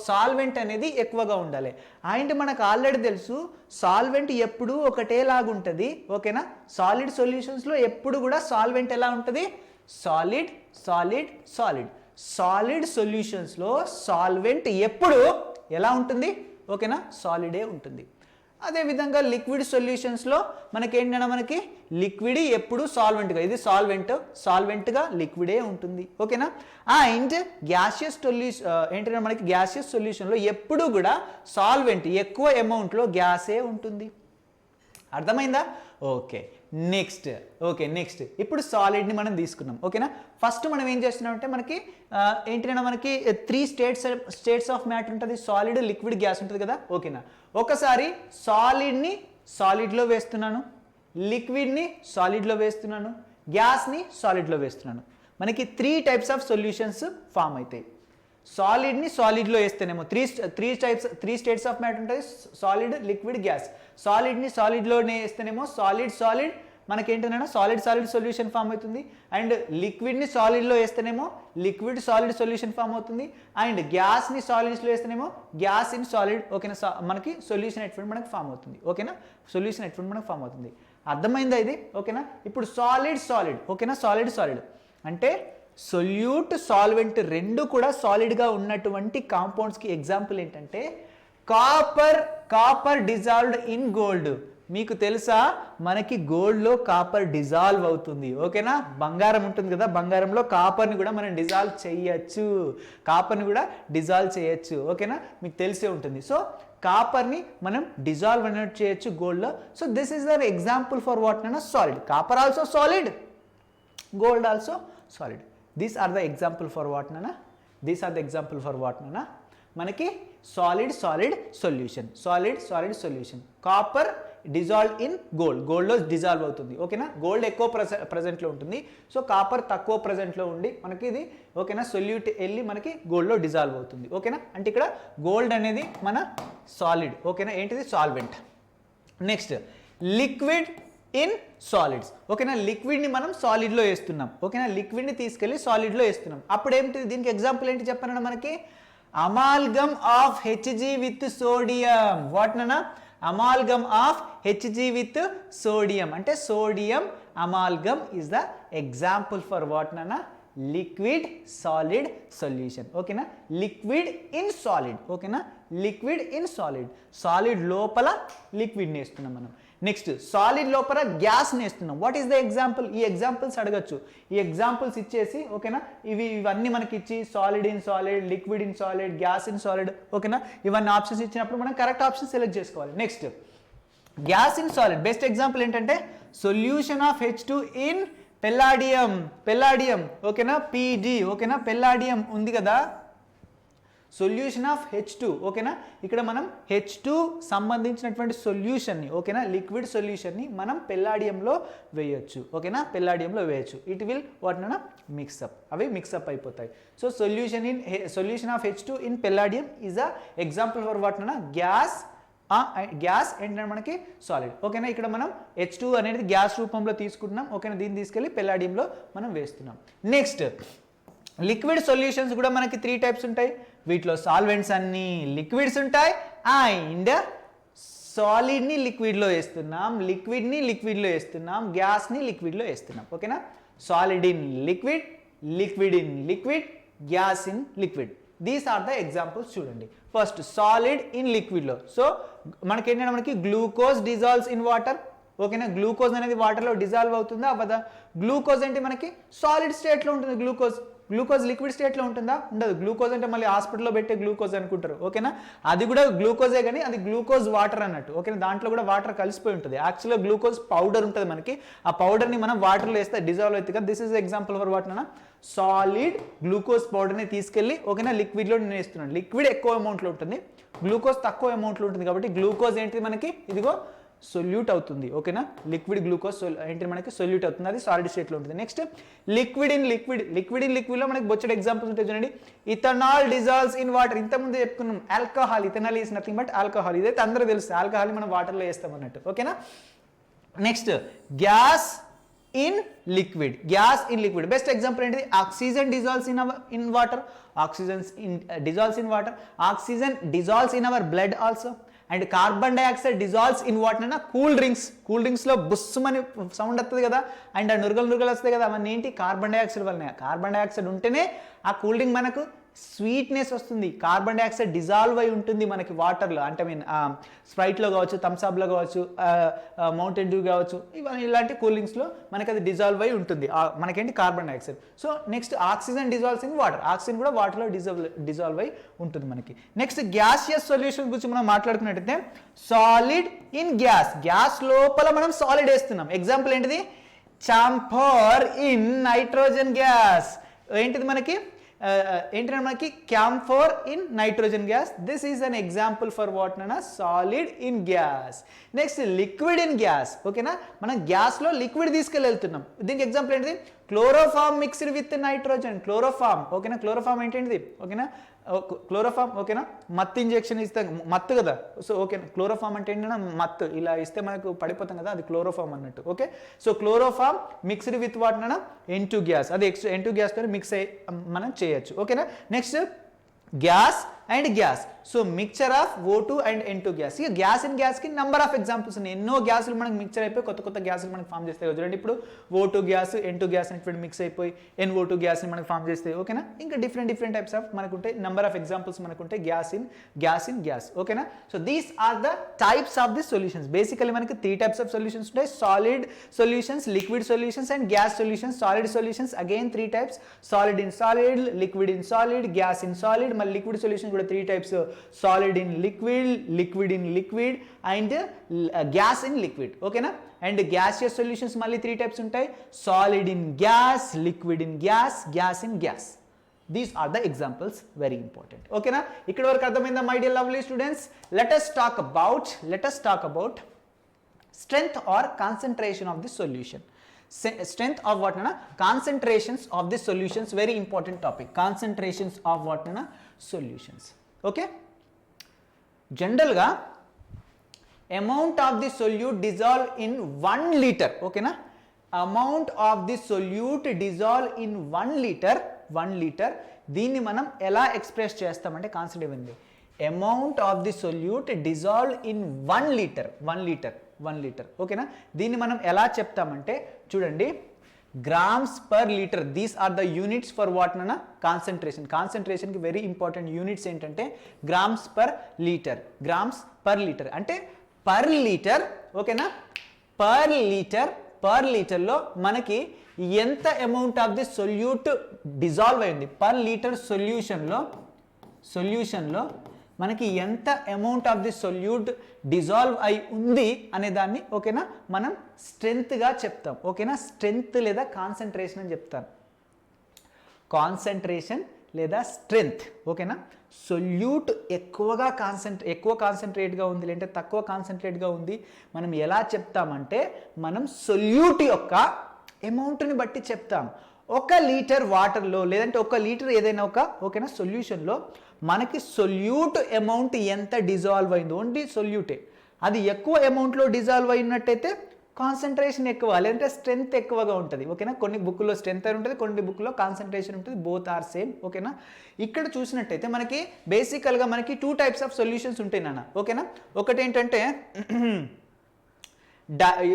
సాల్వెంట్ అనేది ఎక్కువగా ఉండాలి. అండ్ మనకు ఆల్రెడీ తెలుసు సాల్వెంట్ ఎప్పుడు ఒకటేలాగుంటుంది. ఓకేనా, సాలిడ్ సొల్యూషన్స్లో ఎప్పుడు కూడా సాల్వెంట్ ఎలా ఉంటుంది? Solid solid solid. సాలిడ్ సొల్యూషన్స్లో సాల్వెంట్ ఎప్పుడు ఎలా ఉంటుంది? ఓకేనా, సాలిడే ఉంటుంది. అదేవిధంగా లిక్విడ్ సొల్యూషన్స్లో మనకేంటంటే మనకి లిక్విడ్ ఎప్పుడు సాల్వెంట్గా, ఇది సాల్వెంట్గా లిక్విడే ఉంటుంది. ఓకేనా, అండ్ గ్యాసియస్ ఏంటంటే మనకి గ్యాసియస్ సొల్యూషన్లో ఎప్పుడు కూడా సాల్వెంట్ ఎక్కువ అమౌంట్లో గ్యాసే ఉంటుంది. అర్థమైందా? ఓకే, నెక్స్ట్ ఇప్పుడు సాలిడ్ని మనం తీసుకున్నాం. ఓకేనా, ఫస్ట్ మనం ఏం చేస్తున్నాం అంటే మనకి ఏంటంటే మనకి 3 స్టేట్స్ ఆఫ్ మ్యాటర్ ఉంటుంది. సాలిడ్, లిక్విడ్, గ్యాస్ ఉంటుంది కదా. ఓకేనా, ఒకసారి సాలిడ్ని సాలిడ్లో వేస్తున్నాను, లిక్విడ్ని సాలిడ్లో వేస్తున్నాను, గ్యాస్ని సాలిడ్లో వేస్తున్నాను. మనకి 3 టైప్స్ ఆఫ్ సొల్యూషన్స్ ఫామ్ అవుతాయి. సాలిడ్ని సాలిడ్లో వేస్తేనేమో త్రీ స్టేట్స్ ఆఫ్ మ్యాటర్ ఉంటుంది. Solid, liquid, gas. సాలిడ్ని సాలిడ్లోనే వేస్తేనేమో సాలిడ్ మనకేంటంటే సాలిడ్ సొల్యూషన్ ఫామ్ అవుతుంది. అండ్ లిక్విడ్ని సాలిడ్లో వేస్తేనేమో లిక్విడ్ సాలిడ్ సొల్యూషన్ ఫామ్ అవుతుంది. అండ్ గ్యాస్ని సాలిడ్స్లో వేస్తేనేమో గ్యాస్ ఇన్ సాలిడ్. ఓకేనా, మనకి సొల్యూషన్ ఎటువంటి మనకి ఫామ్ అవుతుంది. ఓకేనా, సొల్యూషన్ ఎటువంటి మనకి ఫామ్ అవుతుంది. అర్థమైందా ఇది? ఓకేనా, ఇప్పుడు సాలిడ్. ఓకేనా, సాలిడ్ అంటే సొల్యూట్, సాల్వెంట్ రెండు కూడా సాలిడ్గా ఉన్నటువంటి కాంపౌండ్స్కి ఎగ్జాంపుల్ ఏంటంటే కాపర్ డిజాల్వ్డ్ ఇన్ గోల్డ్. మీకు తెలుసా మనకి గోల్డ్లో కాపర్ డిజాల్వ్ అవుతుంది. ఓకేనా, బంగారం ఉంటుంది కదా, బంగారంలో కాపర్ని కూడా మనం డిజాల్వ్ చేయొచ్చు. ఓకేనా, మీకు తెలిసే ఉంటుంది. సో కాపర్ని మనం డిజాల్వ్ అన్నట్టు చేయొచ్చు గోల్డ్లో. So this is the example for what నైనా solid. Copper also solid, gold also solid. These are the example for what nana? మనకి solid solution. Copper dissolve in గోల్డ్లో డిజాల్వ్ అవుతుంది. ఓకేనా, గోల్డ్ ఎక్కువ ప్రజెంట్లో ఉంటుంది. సో కాపర్ తక్కువ ప్రజెంట్లో ఉండి మనకి ఇది ఓకేనా సొల్యూట్ వెళ్ళి మనకి గోల్డ్లో డిజాల్వ్ అవుతుంది. ఓకేనా, అంటే ఇక్కడ గోల్డ్ అనేది మన సాలిడ్. ఓకేనా, ఏంటిది solvent. Next liquid in solids. ఓకేనా, లిక్విడ్ని మనం సాలిడ్లో వేస్తున్నాం. ఓకేనా, లిక్విడ్ని తీసుకెళ్ళి సాలిడ్లో వేస్తున్నాం. అప్పుడు ఏంటి, దీనికి ఎగ్జాంపుల్ ఏంటి చెప్పానన్నా మనకి amalgam of Hg with sodium. What నన్నా? Amalgam of Hg with sodium. అంటే sodium amalgam is the example for what నన్నా? Liquid solid solution. ఓకేనా, లిక్విడ్ ఇన్ సాలిడ్. ఓకేనా, లిక్విడ్ ఇన్ సాలిడ్ లోపల లిక్విడ్ని వేస్తున్నాం మనం. నెక్స్ట్ సాలిడ్ లోపల గ్యాస్ని వేస్తున్నాం. What is the example? ఈ ఎగ్జాంపుల్స్ అడగచ్చు. ఈ ఎగ్జాంపుల్స్ ఇచ్చేసి ఓకేనా ఇవన్నీ మనకి ఇచ్చి solid in solid, liquid in solid, gas in solid. ఓకేనా, ఇవన్నీ ఆప్షన్స్ ఇచ్చినప్పుడు మనం కరెక్ట్ ఆప్షన్ సెలెక్ట్ చేసుకోవాలి. Next gas in solid best example ఏంటంటే solution of H2 in palladium. ఓకేనా, PD. ఓకేనా, పెల్లాడియం ఉంది కదా, సొల్యూషన్ ఆఫ్ H2 ఓకేనా. ఇక్కడ మనం H2 సంబంధించినటువంటి సొల్యూషన్ని ఓకేనా, లిక్విడ్ సొల్యూషన్ని మనం పెల్లాడియంలో వేయొచ్చు ఓకేనా, పెల్లాడియంలో వేయచ్చు. ఇట్ విల్ వాటిన మిక్సప్, అవి మిక్సప్ అయిపోతాయి. So solution of H2 in palladium is a example for వాటిన గ్యాస్ ఏంటంటే మనకి సాలిడ్ ఓకేనా. ఇక్కడ మనం H2 అనేది గ్యాస్ రూపంలో తీసుకుంటున్నాం ఓకేనా, దీన్ని తీసుకెళ్ళి పెల్లాడియంలో మనం వేస్తున్నాం. నెక్స్ట్ లిక్విడ్ సొల్యూషన్స్ కూడా మనకి 3 టైప్స్ ఉంటాయి. వీటిలో సాల్వెంట్స్ అన్ని లిక్విడ్స్ ఉంటాయి అండ్ సాలిడ్ని లిక్విడ్లో వేస్తున్నాం, లిక్విడ్ని లిక్విడ్లో వేస్తున్నాం, గ్యాస్ని లిక్విడ్లో వేస్తున్నాం ఓకేనా. Solid in liquid, liquid in liquid, gas in liquid. These are the examples చూడండి. ఫస్ట్ సాలిడ్ ఇన్ లిక్విడ్లో, సో మనకేంటంటే మనకి గ్లూకోజ్ డిజాల్వ్స్ ఇన్ వాటర్ ఓకేనా. గ్లూకోజ్ అనేది వాటర్లో డిజాల్వ్ అవుతుందా అవ్వదా? గ్లూకోజ్ అంటే మనకి సాలిడ్ స్టేట్లో ఉంటుంది. గ్లూకోజ్ లిక్విడ్ స్టేట్లో ఉంటుందా? ఉండదు. గ్లూకోజ్ అంటే మళ్ళీ హాస్పిటల్లో పెట్టే గ్లూకోజ్ అనుకుంటారు ఓకేనా, అది కూడా గ్లూకోజే కానీ అది గ్లూకోజ్ వాటర్ అన్నట్టు ఓకేనా, దాంట్లో కూడా వాటర్ కలిసిపోయి ఉంటుంది. యాక్చువల్గా గ్లూకోజ్ పౌడర్ ఉంటుంది మనకి, ఆ పౌడర్ని మనం వాటర్లో వేస్తే డిజాల్వ్ అవుతుంది కదా. This is example for what నా సాలిడ్ గ్లూకోజ్ పౌడర్ని తీసుకెళ్ళి ఓకేనా లిక్విడ్లో నేను వేస్తున్నాను. లిక్విడ్ ఎక్కువ అమౌంట్లో ఉంటుంది, గ్లూకోజ్ తక్కువ అమౌంట్లో ఉంటుంది కాబట్టి గ్లూకోజ్ ఏంటిది మనకి ఇదిగో సొల్యూట్ అవుతుంది ఓకేనా. లిక్విడ్ గ్లూకోజ్ ఏంటి మనకి సొల్యూట్ అవుతుంది, అది సాలిడ్ స్టేట్లో ఉంటుంది. నెక్స్ట్ లిక్విడ్ ఇన్ లిక్విడ్లో మనకి బొచ్చడి ఎగ్జాంపుల్స్ ఉంటాయి చూడండి. ఇథనాల్ డిజాల్వ్స్ ఇన్ వాటర్, ఇంతకుముందు చెప్పుకున్నాం alcohol. Ethanol is nothing but alcohol, ఇదైతే అందరూ తెలుసు. ఆల్కహాల్ మనం వాటర్లో వేస్తాం అన్నట్టు ఓకేనా. Next gas in liquid, best example ఏంటిది? Oxygen dissolves in water, oxygen dissolves in our blood also. And carbon dioxide dissolves in what అన్న కూల్ డ్రింక్స్లో బుస్సుమని సౌండ్ వస్తుంది కదా, అండ్ ఆ నురగలు వస్తాయి కదా, అవన్నీ ఏంటి? కార్బన్ డైఆక్సైడ్ వల్లనే. కార్బన్ డైఆక్సైడ్ ఉంటేనే ఆ కూల్ డ్రింక్ మనకు స్వీట్నెస్ వస్తుంది. కార్బన్ డైఆక్సైడ్ డిజాల్వ్ అయి ఉంటుంది మనకి వాటర్లో, అంటే స్ప్రైట్లో కావచ్చు, థమ్స్అప్లో కావచ్చు, మౌంటైన్ డ్యూ కావచ్చు, ఇవన్నీ ఇలాంటి కూల్ డ్రింక్స్లో మనకి అది డిజాల్వ్ అయి ఉంటుంది మనకేంటి carbon dioxide. So next oxygen dissolves in water, oxygen కూడా వాటర్లో డిజాల్వ్ అయి ఉంటుంది మనకి. నెక్స్ట్ గ్యాసియస్ సొల్యూషన్ గురించి మనం మాట్లాడుకున్నట్టయితే సాలిడ్ ఇన్ గ్యాస్ లోపల మనం సాలిడ్ వేస్తున్నాం. ఎగ్జాంపుల్ ఏంటిది? Camphor in nitrogen gas. ఏంటిది మనకి ఏంటంటే మనకి camphor in nitrogen gas. This is an example for what నా solid in gas. Next liquid in gas ఓకేనా, మనం గ్యాస్లో లిక్విడ్ తీసుకెళ్ళి వెళ్తున్నాం. దీనికి ఎగ్జాంపుల్ ఏంటిది? Chloroform mixed with nitrogen. Chloroform ఓకేనా, క్లోరోఫామ్ ఏంటిది ఓకేనా, క్లోరోఫామ్ ఓకేనా, మత్తు ఇంజెక్షన్ ఇస్తే మత్తు కదా, సో ఓకేనా. క్లోరోఫామ్ అంటే ఏంటంటే మత్తు, ఇలా ఇస్తే మనకు పడిపోతాం కదా, అది క్లోరోఫామ్ అన్నట్టు okay. So chloroform mixed with what నా N2 గ్యాస్, అది N2 గ్యాస్తో మిక్స్ అయ్యి మనం చేయొచ్చు ఓకేనా. Next gas and gas, so mixture of O2 and N2 gas. ఇక గ్యాస్ అండ్ గ్యాస్కి నెంబర్ ఆఫ్ ఎగ్జాంపుల్స్ ఉన్నాయి. ఎన్నో గ్యాసులు మనకు మిక్చర్ అయిపోయి కొత్త గ్యాసులు మనకు ఫామ్ చేస్తాయి చూడండి. ఇప్పుడు O2 గ్యాస్ N2 గ్యాస్ అనేటువంటి మిక్స్ అయిపోయి NO2 గ్యాస్ని మనకు ఫామ్ చేస్తాయి ఓకేనా. ఇంకా డిఫరెంట్ టైప్స్ ఆఫ్ మనకు ఉంటాయి, నెంబర్ ఆఫ్ ఎగ్జాంపుల్స్ మనకు ఉంటాయి గ్యాస్ ఇన్ గ్యాస్ ఓకేనా. So these are the types of the solutions. Basically మనకి 3 టైప్స్ ఆఫ్ సొల్యూషన్స్ ఉంటాయి: solid solutions, liquid solutions and gas solutions. Solid solutions again 3 types: solid in solid, liquid in solid, gas in solid. మళ్ళీ liquid solution కూడా 3 types: solid in liquid, liquid in liquid and gas in liquid ఓకేనా. And gaseous solutions మళ్ళీ 3 types ఉంటాయి: solid in gas, liquid in gas, gas in gas. These are the examples, very important ఓకేనా. ఇక్కడ వరకు అర్థమైందా my dear lovely students? Let us talk about strength or concentration of the solution. Strength of what na concentrations of the solutions, very important topic. Concentrations of what na solutions okay. General ga amount of the solute dissolve in 1 liter okay na, amount of the solute dissolve in 1 liter దీన్ని మనం ఎలా express చేస్తామంటే concept ఇవ్వండి. Amount of the solute dissolve in 1 litre ఓకేనా. దీన్ని మనం ఎలా చెప్తామంటే చూడండి, grams per litre. These are the units for what నా కాన్సన్ట్రేషన్కి వెరీ ఇంపార్టెంట్ యూనిట్స్ ఏంటంటే గ్రామ్స్ పర్ లీటర్ అంటే పర్ లీటర్ ఓకేనా. పర్ లీటర్లో మనకి ఎంత amount of the solute dissolve అయింది, పర్ లీటర్ సొల్యూషన్లో మనకి ఎంత amount of the solute dissolve అయి ఉంది అనే దాన్ని ఓకేనా మనం స్ట్రెంత్గా చెప్తాం ఓకేనా. స్ట్రెంత్ లేదా కాన్సన్ట్రేషన్ అని చెప్తాను. కాన్సన్ట్రేషన్ లేదా స్ట్రెంగ్త్. ఓకేనా, సొల్యూట్ ఎక్కువ కాన్సన్ట్రేట్గా ఉంది లేదంటే తక్కువ కాన్సన్ట్రేట్గా ఉంది మనం ఎలా చెప్తామంటే మనం సొల్యూట్ యొక్క అమౌంట్ని బట్టి చెప్తాం. 1 లీటర్ వాటర్లో లేదంటే 1 లీటర్ ఏదైనా ఓకేనా సొల్యూషన్లో మనకి సొల్యూట్ అమౌంట్ ఎంత డిజాల్వ్ అయింది, ఓన్లీ సొల్యూటే. అది ఎక్కువ అమౌంట్లో డిజాల్వ్ అయినట్టయితే కాన్సన్ట్రేషన్ ఎక్కువ లేదంటే స్ట్రెంగ్త్ ఎక్కువగా ఉంటుంది. ఓకేనా, కొన్ని బుక్లో స్ట్రెంగ్త్ అని ఉంటుంది, కొన్ని బుక్లో కాన్సన్ట్రేషన్ ఉంటుంది. Both are same. ఓకేనా, ఇక్కడ చూసినట్టయితే మనకి బేసికల్గా మనకి 2 టైప్స్ ఆఫ్ సొల్యూషన్స్ ఉంటాయి నాన్న. ఓకేనా, ఒకటి ఏంటంటే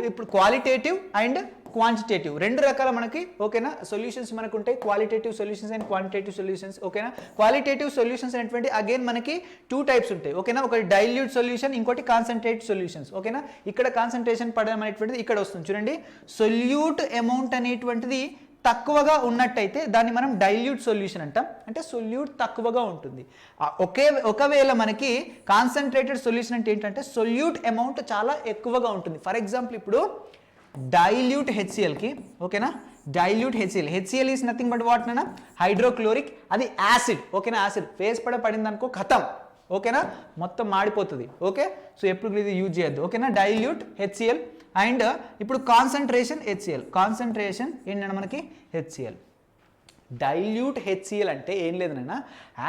ఇప్పుడు క్వాలిటేటివ్ అండ్ క్వాంటిటేటివ్ 2 రకాల మనకి ఓకేనా సొల్యూషన్స్ మనకు ఉంటాయి. Qualitative solutions and quantitative solutions. ఓకేనా, క్వాలిటేటివ్ సొల్యూషన్స్ అనేటువంటి అగైన్ మనకి 2 టైప్స్ ఉంటాయి. ఓకేనా, ఒకటి డైల్యూట్ సొల్యూషన్, ఇంకోటి కాన్సన్ట్రేట్ సొల్యూషన్స్. ఓకేనా, ఇక్కడ కాన్సన్ట్రేషన్ పడడం అనేటువంటిది ఇక్కడ వస్తుంది చూడండి. సొల్యూట్ అమౌంట్ అనేటువంటిది తక్కువగా ఉన్నట్టయితే దాన్ని మనం డైల్యూట్ సొల్యూషన్ అంటాం, అంటే సొల్యూట్ తక్కువగా ఉంటుంది. ఒకవేళ మనకి కాన్సన్ట్రేటెడ్ సొల్యూషన్ అంటే ఏంటంటే సొల్యూట్ అమౌంట్ చాలా ఎక్కువగా ఉంటుంది. ఫర్ ఎగ్జాంపుల్ ఇప్పుడు డైల్యూట్ హెచ్సిఎల్కి ఓకేనా, dilute HCl is nothing but what నా హైడ్రోక్లోరిక్, అది యాసిడ్. ఓకేనా, యాసిడ్ ఫేస్ పడింది అనుకో ఖతం. ఓకేనా, మొత్తం మాడిపోతుంది. ఓకే, సో ఎప్పుడు ఇది యూజ్ చేయొద్దు. ఓకేనా, డైల్యూట్ హెచ్సిఎల్ అండ్ ఇప్పుడు కాన్సన్ట్రేషన్ హెచ్సిఎల్. కాన్సన్ట్రేషన్ ఏంటంటే మనకి హెచ్సిఎల్. డైల్యూట్ హెచ్సిఎల్ అంటే ఏం లేదనైనా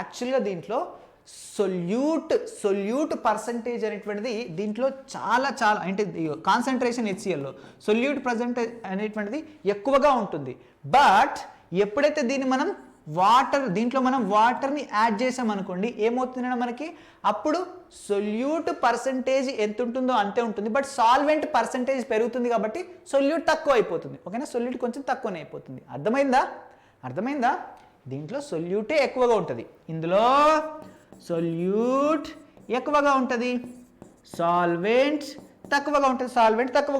యాక్చువల్గా దీంట్లో సొల్యూట్ పర్సంటేజ్ అనేటువంటిది దీంట్లో చాలా అంటే కాన్సన్ట్రేషన్ హెచ్సిఎల్లో సొల్యూట్ పర్సంటేజ్ అనేటువంటిది ఎక్కువగా ఉంటుంది. బట్ ఎప్పుడైతే దీన్ని మనం దీంట్లో మనం వాటర్ని యాడ్ చేసామనుకోండి ఏమవుతుందంటే మనకి అప్పుడు సొల్యూట్ పర్సంటేజ్ ఎంత ఉంటుందో అంతే ఉంటుంది. బట్ సాల్వెంట్ పర్సంటేజ్ పెరుగుతుంది కాబట్టి సొల్యూట్ తక్కువ అయిపోతుంది. ఓకేనా, సొల్యూట్ కొంచెం తక్కువనే అయిపోతుంది. అర్థమైందా? దీంట్లో సొల్యూటే ఎక్కువగా ఉంటుంది, ఇందులో సొల్యూట్ ఎక్కువగా ఉంటుంది, సాల్వెంట్ తక్కువగా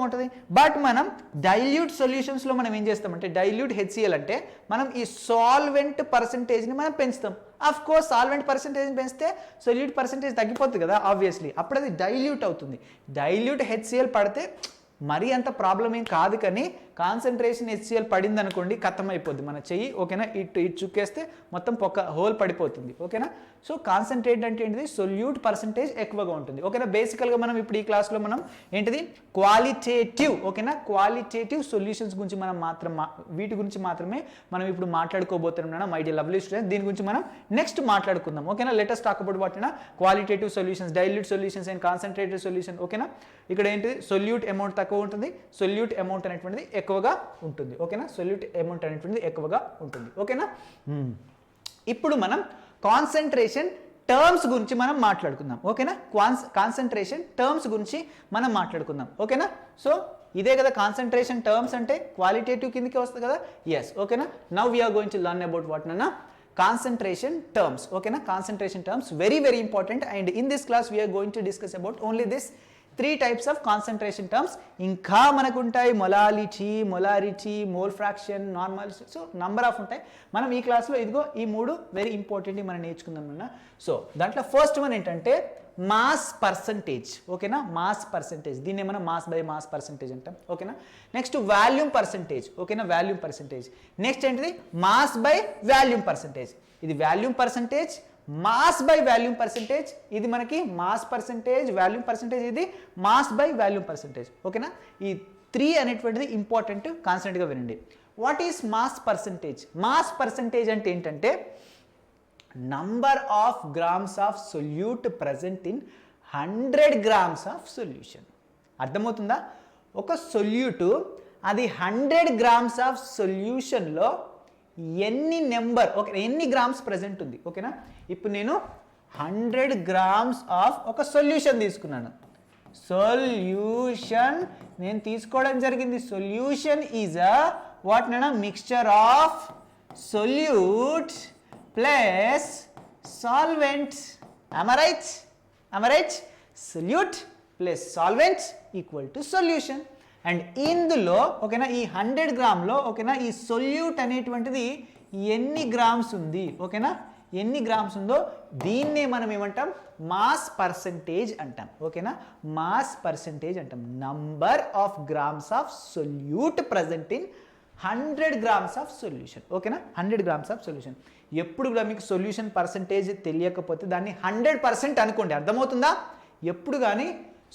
ఉంటుంది. బట్ మనం డైల్యూట్ సొల్యూషన్స్లో మనం ఏం చేస్తామంటే డైల్యూట్ హెచ్సిఎల్ అంటే మనం ఈ సాల్వెంట్ పర్సంటేజ్ని మనం పెంచుతాం. ఆఫ్ కోర్స్ సాల్వెంట్ పర్సంటేజ్ని పెంచితే సొల్యూట్ పర్సంటేజ్ తగ్గిపోతుంది కదా ఆబ్వియస్లీ, అప్పుడు అది డైల్యూట్ అవుతుంది. డైల్యూట్ హెచ్సిఎల్ పడితే మరీ అంత ప్రాబ్లం ఏం కాదు, కానీ కాన్సన్ట్రేషన్ హెచ్సిఎల్ పడింది అనుకోండి ఖతం అయిపోద్ది మన చెయ్యి. ఓకేనా, ఇటు చుక్కేస్తే మొత్తం హోల్ పడిపోతుంది. ఓకేనా, సో కాన్సన్ట్రేట్ అంటే ఏంటిది సొల్యూట్ పర్సంటేజ్ ఎక్కువగా ఉంటుంది. ఓకేనా, బేసికల్గా మనం ఇప్పుడు ఈ క్లాస్లో మనం ఏంటిది క్వాలిటేటివ్. ఓకేనా, క్వాలిటేటివ్ సొల్యూషన్స్ గురించి మనం వీటి గురించి మాత్రమే మనం ఇప్పుడు మాట్లాడుకోబోతున్నాం మై డియర్ లవ్లీ స్టూడెంట్స్. దీని గురించి మనం నెక్స్ట్ మాట్లాడుకుందాం. ఓకేనా, let's talk about what qualitative solutions, dilute solutions and concentrated solution. ఓకేనా, ఇక్కడ ఏంటిది సొల్యూట్ అమౌంట్ తక్కువ ఉంటుంది, సొల్యూట్ అమౌంట్ అనేటువంటిది ఎక్కువగా ఉంటుంది. ఓకేనా, సొల్యూట్ అమౌంట్ అనేటువంటిది ఎక్కువగా ఉంటుంది. ఓకేనా, ఇప్పుడు మనం కాన్సన్ట్రేషన్ టర్మ్స్ గురించి మనం మాట్లాడుకుందాం. ఓకేనా, కాన్సన్ట్రేషన్ టర్మ్స్ గురించి మనం మాట్లాడుకుందాం. ఓకేనా, సో ఇదే కదా కాన్సన్ట్రేషన్ టర్మ్స్ అంటే క్వాలిటేటివ్ కిందకి వస్తుంది కదా. ఎస్, ఓకేనా, now we are going to learn about what నాన్న concentration terms. Okay na, concentration terms very important, and in this class we are going to discuss about only this 3 types of concentration terms. ఇంకా మనకు ఉంటాయి molarity, mole fraction, normal, so number of ఉంటాయి. మనం ఈ క్లాస్లో ఇదిగో ఈ 3 very important మనం నేర్చుకుందాం అన్న. సో దాంట్లో ఫస్ట్ వన్ ఏంటంటే మాస్ పర్సంటేజ్. ఓకేనా, మాస్ పర్సంటేజ్, దీన్ని మనం మాస్ బై మాస్ పర్సంటేజ్ అంటాం. ఓకేనా, నెక్స్ట్ వాల్యూమ్ పర్సంటేజ్. ఓకేనా, వాల్యూమ్ పర్సంటేజ్. నెక్స్ట్ ఏంటిది మాస్ బై వాల్యూమ్ పర్సంటేజ్. ఇది volume percentage, mass by volume percentage, ఇది మనకి మాస్ పర్సంటేజ్, వాల్యూమ్ పర్సంటేజ్, ఇది మాస్ బై వాల్యూమ్ పర్సంటేజ్. ఓకేనా, ఈ 3 అనేటువంటిది ఇంపార్టెంట్, కాన్స్టెంట్గా వినండి. What is mass percentage? Mass percentage అంటే ఏంటంటే number of grams of solute present in 100 grams of solution. అర్థమవుతుందా? ఒక సొల్యూట్ అది 100 grams ఆఫ్ సొల్యూషన్లో ఎన్ని గ్రామ్స్ ప్రజెంట్ ఉంది. ఓకేనా, ఇప్పుడు నేను 100 grams ఆఫ్ ఒక సొల్యూషన్ తీసుకున్నాను. సొల్యూషన్ నేను తీసుకోవడం జరిగింది. సొల్యూషన్ ఈజ్ వాట్ నాన్న mixture of solute plus solvent. am I right? Solute plus solvent equal to solution. And ఇందులో ఓకేనా ఈ 100 గ్రామ్లో ఓకేనా ఈ సొల్యూట్ అనేటువంటిది ఎన్ని గ్రామ్స్ ఉంది, ఓకేనా ఎన్ని గ్రామ్స్ ఉందో దీన్నే మనం ఏమంటాం మాస్ పర్సంటేజ్ అంటాం. ఓకేనా, మాస్ పర్సంటేజ్ అంటాం. Number of grams of solute present in 100 grams of solution. ఓకేనా, 100 grams ఆఫ్ సొల్యూషన్. ఎప్పుడు కూడా మీకు సొల్యూషన్ పర్సంటేజ్ తెలియకపోతే దాన్ని 100% అనుకోండి. అర్థమవుతుందా? ఎప్పుడు కానీ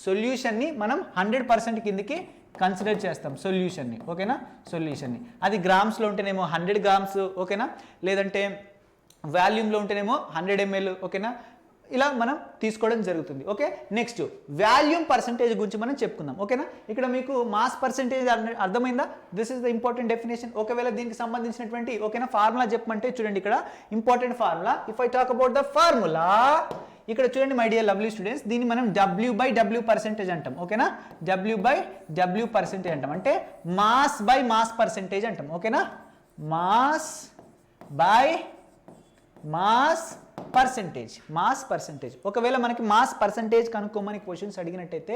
సొల్యూషన్ని మనం 100% కిందకి కన్సిడర్ చేస్తాం సొల్యూషన్ని. ఓకేనా, సొల్యూషన్ని. అది గ్రామ్స్లో ఉంటేనేమో 100 grams. ఓకేనా, లేదంటే వాల్యూమ్లో ఉంటేనేమో 100 ml. ఓకేనా, ఇలా మనం తీసుకోవడం జరుగుతుంది. ఓకే, నెక్స్ట్ వాల్యూమ్ పర్సంటేజ్ గురించి మనం చెప్పుకుందాం. ఓకేనా, ఇక్కడ మీకు మాస్ పర్సంటేజ్ అర్థమైందా? This is the important definition. ఒకవేళ దీనికి సంబంధించినటువంటి ఓకేనా ఫార్ములా చెప్పమంటే చూడండి, ఇక్కడ important formula. If I talk about the formula, ఇక్కడ చూడండి మై డియర్ లవ్లీ స్టూడెంట్స్, దీన్ని మనం W/W పర్సెంటేజ్ అంటాం. ఓకేనా, W/W పర్సెంటేజ్ అంటాం, అంటే మాస్ బై మాస్ పర్సెంటేజ్ అంటాం. ఓకేనా, మాస్ బై మాస్ పర్సెంటేజ్. ఒకవేళ మనకి మాస్ పర్సెంటేజ్ కనుక్కోమని క్వశ్చన్స్ అడిగినట్టయితే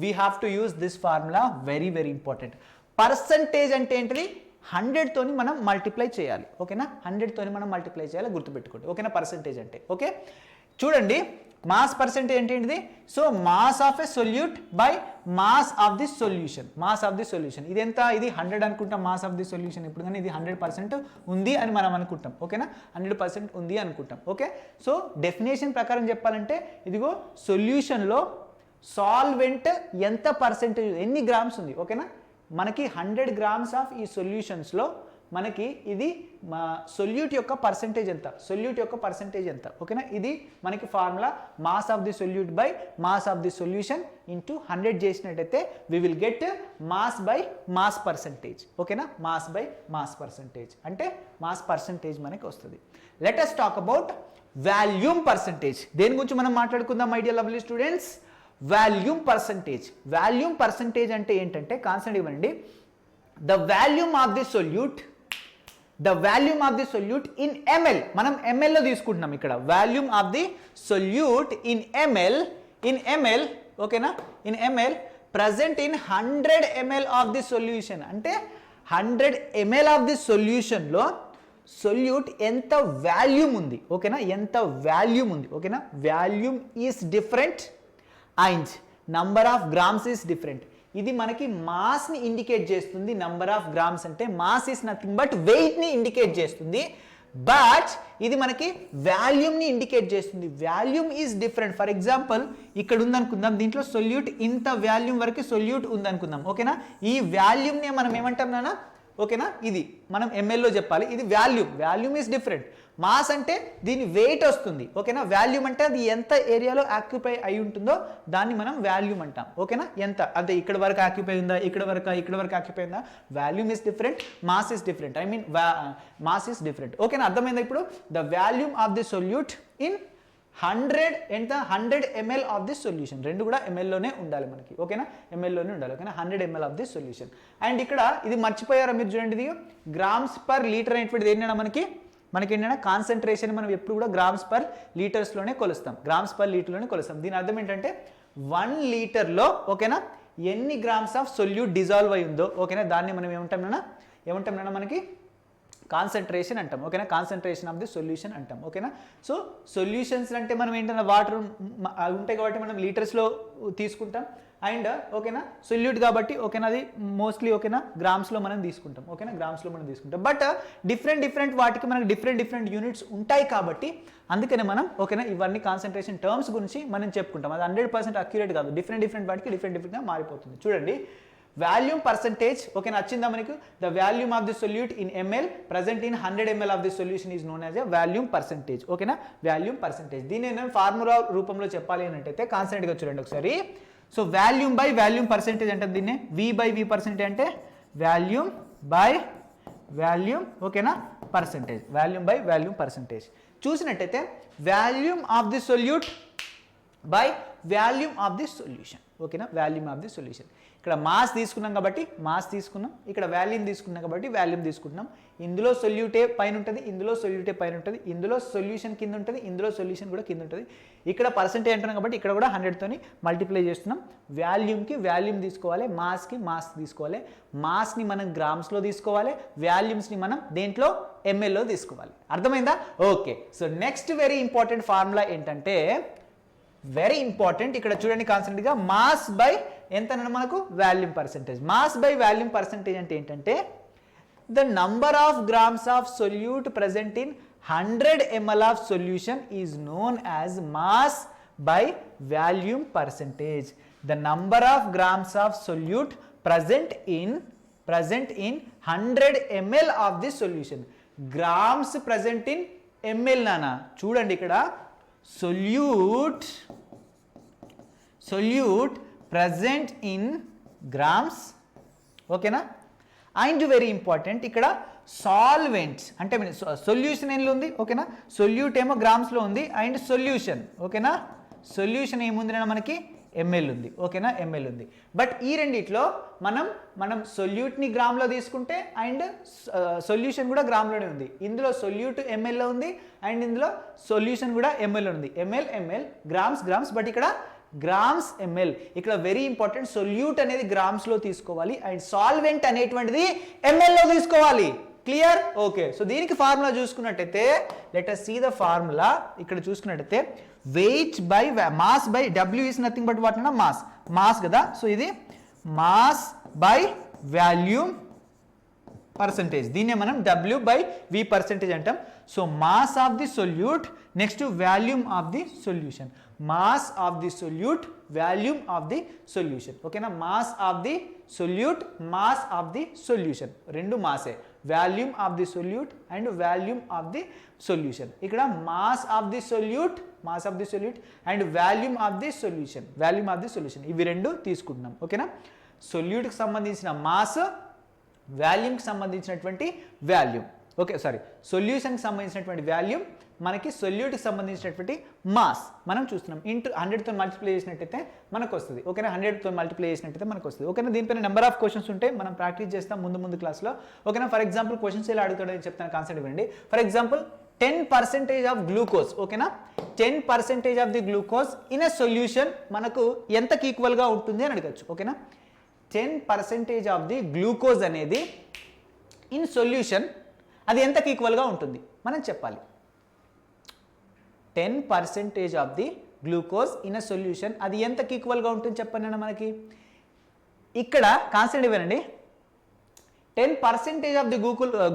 we have to use this formula. Very very important. Percentage అంటే ఏంటిది? 100 తోని మనం మల్టిప్లై చేయాలి. ఓకేనా, 100 తోని మనం మల్టిప్లై చేయాలి, గుర్తుపెట్టుకోండి. ఓకేనా, పర్సెంటేజ్ అంటే. ఓకే, చూడండి మాస్ పర్సెంటేజ్ అంటే ఏంటిది? So mass of a solute by mass of the solution. Mass of the solution ఇది ఎంత? ఇది 100 అనుకుంటాం మాస్ ఆఫ్ ది సొల్యూషన్. ఇప్పుడు కానీ ఇది 100% ఉంది అని మనం అనుకుంటాం. ఓకేనా, 100% ఉంది అనుకుంటాం. ఓకే, సో డెఫినేషన్ ప్రకారం చెప్పాలంటే ఇదిగో సొల్యూషన్లో సాల్వెంట్ ఎంత పర్సెంటేజ్, ఎన్ని గ్రామ్స్ ఉంది. ఓకేనా, మనకి 100 grams ఆఫ్ ఈ సొల్యూషన్స్లో మనకి ఇది సొల్యూట్ యొక్క పర్సెంటేజ్ ఎంత, సొల్యూట్ యొక్క పర్సెంటేజ్ ఎంత. ఓకేనా, ఇది మనకి formula. Mass of the solute by mass of the solution into 100 చేసినట్టయితే we will get mass by mass percentage. ఓకేనా, మాస్ బై మాస్ పర్సెంటేజ్ అంటే మాస్ పర్సెంటేజ్ మనకి వస్తుంది. Let us talk about volume percentage. దేని గురించి మనం మాట్లాడుకుందాం my dear lovely students? Volume percentage. Volume percentage అంటే ఏంటంటే కాన్సెప్ట్ ఇవ్వండి. The volume of the solute, the volume of the solute in ml. మనం ml లో తీసుకుంటున్నాం ఇక్కడ. Volume of the solute in ml. ఓకేనా, in ml present in 100 ml of the solution. అంటే 100 ml of the సొల్యూషన్లో solute ఎంత volume ఉంది. ఓకేనా, ఎంత వాల్యూమ్ ఉంది. ఓకేనా, volume is different and number of grams is different. ఇది మనకి మాస్ని ఇండికేట్ చేస్తుంది. నంబర్ ఆఫ్ గ్రామ్స్ అంటే మాస్ ఈస్ నథింగ్ బట్ వెయిట్ని ఇండికేట్ చేస్తుంది. బట్ ఇది మనకి వాల్యూమ్ని ఇండికేట్ చేస్తుంది. Volume is different. For example ఇక్కడ ఉందనుకుందాం, దీంట్లో సొల్యూట్ ఇంత వాల్యూమ్ వరకు సొల్యూట్ ఉందనుకుందాం. ఓకేనా, ఈ వాల్యూమ్ని మనం ఏమంటాం నాన్న? ఓకేనా, ఇది మనం ml లో చెప్పాలి. ఇది వాల్యూమ్ ఈజ్ డిఫరెంట్. మాస్ అంటే దీని వెయిట్ వస్తుంది. ఓకేనా, వాల్యూమ్ అంటే అది ఎంత ఏరియాలో ఆక్యుపై అయి ఉంటుందో దాన్ని మనం వాల్యూమ్ అంటాం. ఓకేనా, ఎంత అంటే ఇక్కడ వరకు ఆక్యుపై ఉందా, ఇక్కడ వరకు ఆక్యుపై ఉందా. Volume is different, mass is different. I mean mass is different. ఓకేనా, అర్థమైందా ఇప్పుడు? The volume of the solute in 100 ఎంత? 100 ml ఆఫ్ ది సొల్యూషన్. రెండు కూడా ml లోనే ఉండాలి మనకి. ఓకేనా, ml లోనే ఉండాలి. ఓకేనా, 100 ml of the solution. And ఇక్కడ ఇది మర్చిపోయారా మీరు? చూడండి, ఇది గ్రామ్స్ పర్ లీటర్ అనేటువంటిది ఏంటంటే మనకి ఏంటంటే కాన్సన్ట్రేషన్ మనం ఎప్పుడు కూడా గ్రామ్స్ పర్ లీటర్స్లోనే కొలుస్తాం. గ్రామ్స్ పర్ లీటర్లోనే కొలుస్తాం. దీని అర్థం ఏంటంటే 1 లీటర్లో ఓకేనా ఎన్ని గ్రామ్స్ ఆఫ్ సొల్యూట్ డిజాల్వ్ అయి ఉందో ఓకేనా దాన్ని మనం ఏమంటాం మనకి కాన్సన్ట్రేషన్ అంటాం. ఓకేనా, కాన్సన్ట్రేషన్ ఆఫ్ ది సొల్యూషన్ అంటాం. ఓకేనా, సో సొల్యూషన్స్ అంటే మనం ఏంటంటే వాటర్ ఉంటాయి కాబట్టి మనం లీటర్స్లో తీసుకుంటాం. అండ్ ఓకేనా సొల్యూట్ కాబట్టి ఓకేనా అది మోస్ట్లీ ఓకేనా గ్రామ్స్లో మనం తీసుకుంటాం. ఓకేనా, గ్రామ్స్లో మనం తీసుకుంటాం. బట్ డిఫరెంట్ వాటికి మనకు డిఫరెంట్ యూనిట్స్ ఉంటాయి కాబట్టి అందుకనే మనం ఓకేనా ఇవన్నీ కాన్సన్ట్రేషన్ టర్మ్స్ గురించి మనం చెప్పుకుంటాం. అది 100% అక్యురేట్ కాదు. డిఫరెంట్ వాటికి డిఫరెంట్గా మారిపోతుంది. చూడండి, వాల్యూమ్ పర్సెంటేజ్ ఓకేనా వచ్చిందా మనకు? The volume of the solute in ml present in 100 ml of the solution is known as a volume percentage. ఓకేనా, వాల్యూమ్ పర్సెంటేజ్. దీన్ని నేను ఫార్ములా రూపంలో చెప్పాలి అని అంటే కాన్సెంట్గా చూడండి ఒకసారి. So volume by volume percentage అంటే దీన్ని V/V పర్సెంటేజ్ అంటే వాల్యూమ్ బై వాల్యూమ్ ఓకేనా percentage. Volume by volume percentage చూసినట్టయితే volume of the solute by volume of the solution. ఓకేనా, వాల్యూమ్ ఆఫ్ ది సొల్యూషన్. ఇక్కడ మాస్ తీసుకున్నాం కాబట్టి మాస్ తీసుకున్నాం, ఇక్కడ వాల్యూమ్ తీసుకున్నాం కాబట్టి వాల్యూమ్ తీసుకుంటున్నాం. ఇందులో సొల్యూటే పైన ఉంటుంది, ఇందులో సొల్యూటే పైన ఉంటుంది, ఇందులో సొల్యూషన్ కింద ఉంటుంది, ఇందులో సొల్యూషన్ కూడా కింద ఉంటుంది. ఇక్కడ పర్సెంటేజ్ అంటున్నాం కాబట్టి ఇక్కడ కూడా 100తోని మల్టిప్లై చేస్తున్నాం. వాల్యూమ్కి వాల్యూమ్ తీసుకోవాలి, మాస్కి మాస్ తీసుకోవాలి. మాస్ని మనం గ్రామ్స్లో తీసుకోవాలి, వాల్యూమ్స్ని మనం దేంట్లో mlలో తీసుకోవాలి. అర్థమైందా? Okay, so next very important formula ఏంటంటే వెరీ ఇంపార్టెంట్ ఇక్కడ చూడండి కాన్సెప్ట్గా మాస్ బై ఎంత మనకు volume percentage. Mass by volume percentage అంటే ఏంటంటే the number of grams of solute present in 100 ml of solution is known as mass by volume percentage. The number of grams of solute present in 100 ml of the solution. Grams present in ml నానా చూడండి ఇక్కడ solute present in grams, ఓకేనా. And very important ఇక్కడ solvents అంటే solution ఏం ఉంది, ఓకేనా. Solute ఏమో గ్రామ్స్లో ఉంది అండ్ సొల్యూషన్, ఓకేనా. సొల్యూషన్ ఏముంది మనకి ఎంఎల్ ఉంది, ఓకేనా, ఎంఎల్ ఉంది. బట్ ఈ రెండిట్లో మనం సొల్యూట్ని గ్రామ్లో తీసుకుంటే అండ్ సొల్యూషన్ కూడా గ్రామ్లోనే ఉంది. ఇందులో సొల్యూట్ ఎంఎల్లో ఉంది అండ్ ఇందులో సొల్యూషన్ కూడా ఎంఎల్లో ఉంది. ఎంఎల్ గ్రామ్స్, బట్ ఇక్కడ గ్రామ్స్ ఎంఎల్. ఇక్కడ వెరీ ఇంపార్టెంట్, సొల్యూట్ అనేది గ్రామ్స్లో తీసుకోవాలి అండ్ సాల్వెంట్ అనేటువంటిది ఎంఎల్లో తీసుకోవాలి. క్లియర్? ఓకే. సో దీనికి ఫార్ములా చూసుకున్నట్టయితే let us see the formula. ఇక్కడ చూసుకున్నట్టయితే weight by mass by W is nothing but what అన్నా మాస్ కదా. సో ఇది మాస్ బై వాల్యూమ్ పర్సంటేజ్, దీన్నే మనం W బై V పర్సంటేజ్ అంటాం. So mass of the solute, next volume of the solution. Mass of the solute, volume of the solution, ఓకేనా. Mass of the solute, mass of the solution, రెండు మాసే. Volume of the solute and volume of the solution. ఇక్కడ mass of the solute and volume of the solution, ఇవి రెండు తీసుకుంటున్నాం, ఓకేనా. సొల్యూట్కి సంబంధించిన mass, వాల్యూమ్కి సంబంధించినటువంటి వాల్యూమ్, ఓకే సారీ సొల్యూషన్కి సంబంధించినటువంటి వాల్యూమ్, మనకి సొల్యూట్కి సంబంధించినటువంటి మాస్ మనం చూస్తున్నాం. ఇంటూ 100తో మల్టిప్లై చేసినట్టయితే మనకు వస్తుంది, ఓకేనా. 100తో మల్టిప్లై చేసినట్టయితే మనకు వస్తుంది, ఓకేనా. దీనిపైన నెంబర్ ఆఫ్ క్వశ్చన్స్ ఉంటే మనం ప్రాక్టీస్ చేస్తాం ముందు క్లాస్లో, ఓకేనా. ఫర్ ఎగ్జాంపుల్ క్వశ్చన్స్ ఎలా అడుగుతాడని చెప్తాను, కాన్సెప్ట్ ఇవ్వండి. ఫర్ ఎగ్జాంపుల్ 10% ఆఫ్ గ్లూకోజ్, ఓకేనా. 10% of the glucose in a solution మనకు ఎంతకి ఈక్వల్గా ఉంటుంది అని అడగచ్చు, ఓకేనా. 10% ఆఫ్ ది గ్లూకోజ్ అనేది ఇన్ సొల్యూషన్ అది ఎంతకి ఈక్వల్గా ఉంటుంది మనం చెప్పాలి. 10% of the glucose in a solution అది ఎంతకి ఈక్వల్గా ఉంటుంది చెప్పండి అన్న మనకి. ఇక్కడ కాన్సెప్ట్ ఇవ్వనండి. 10% ఆఫ్ ది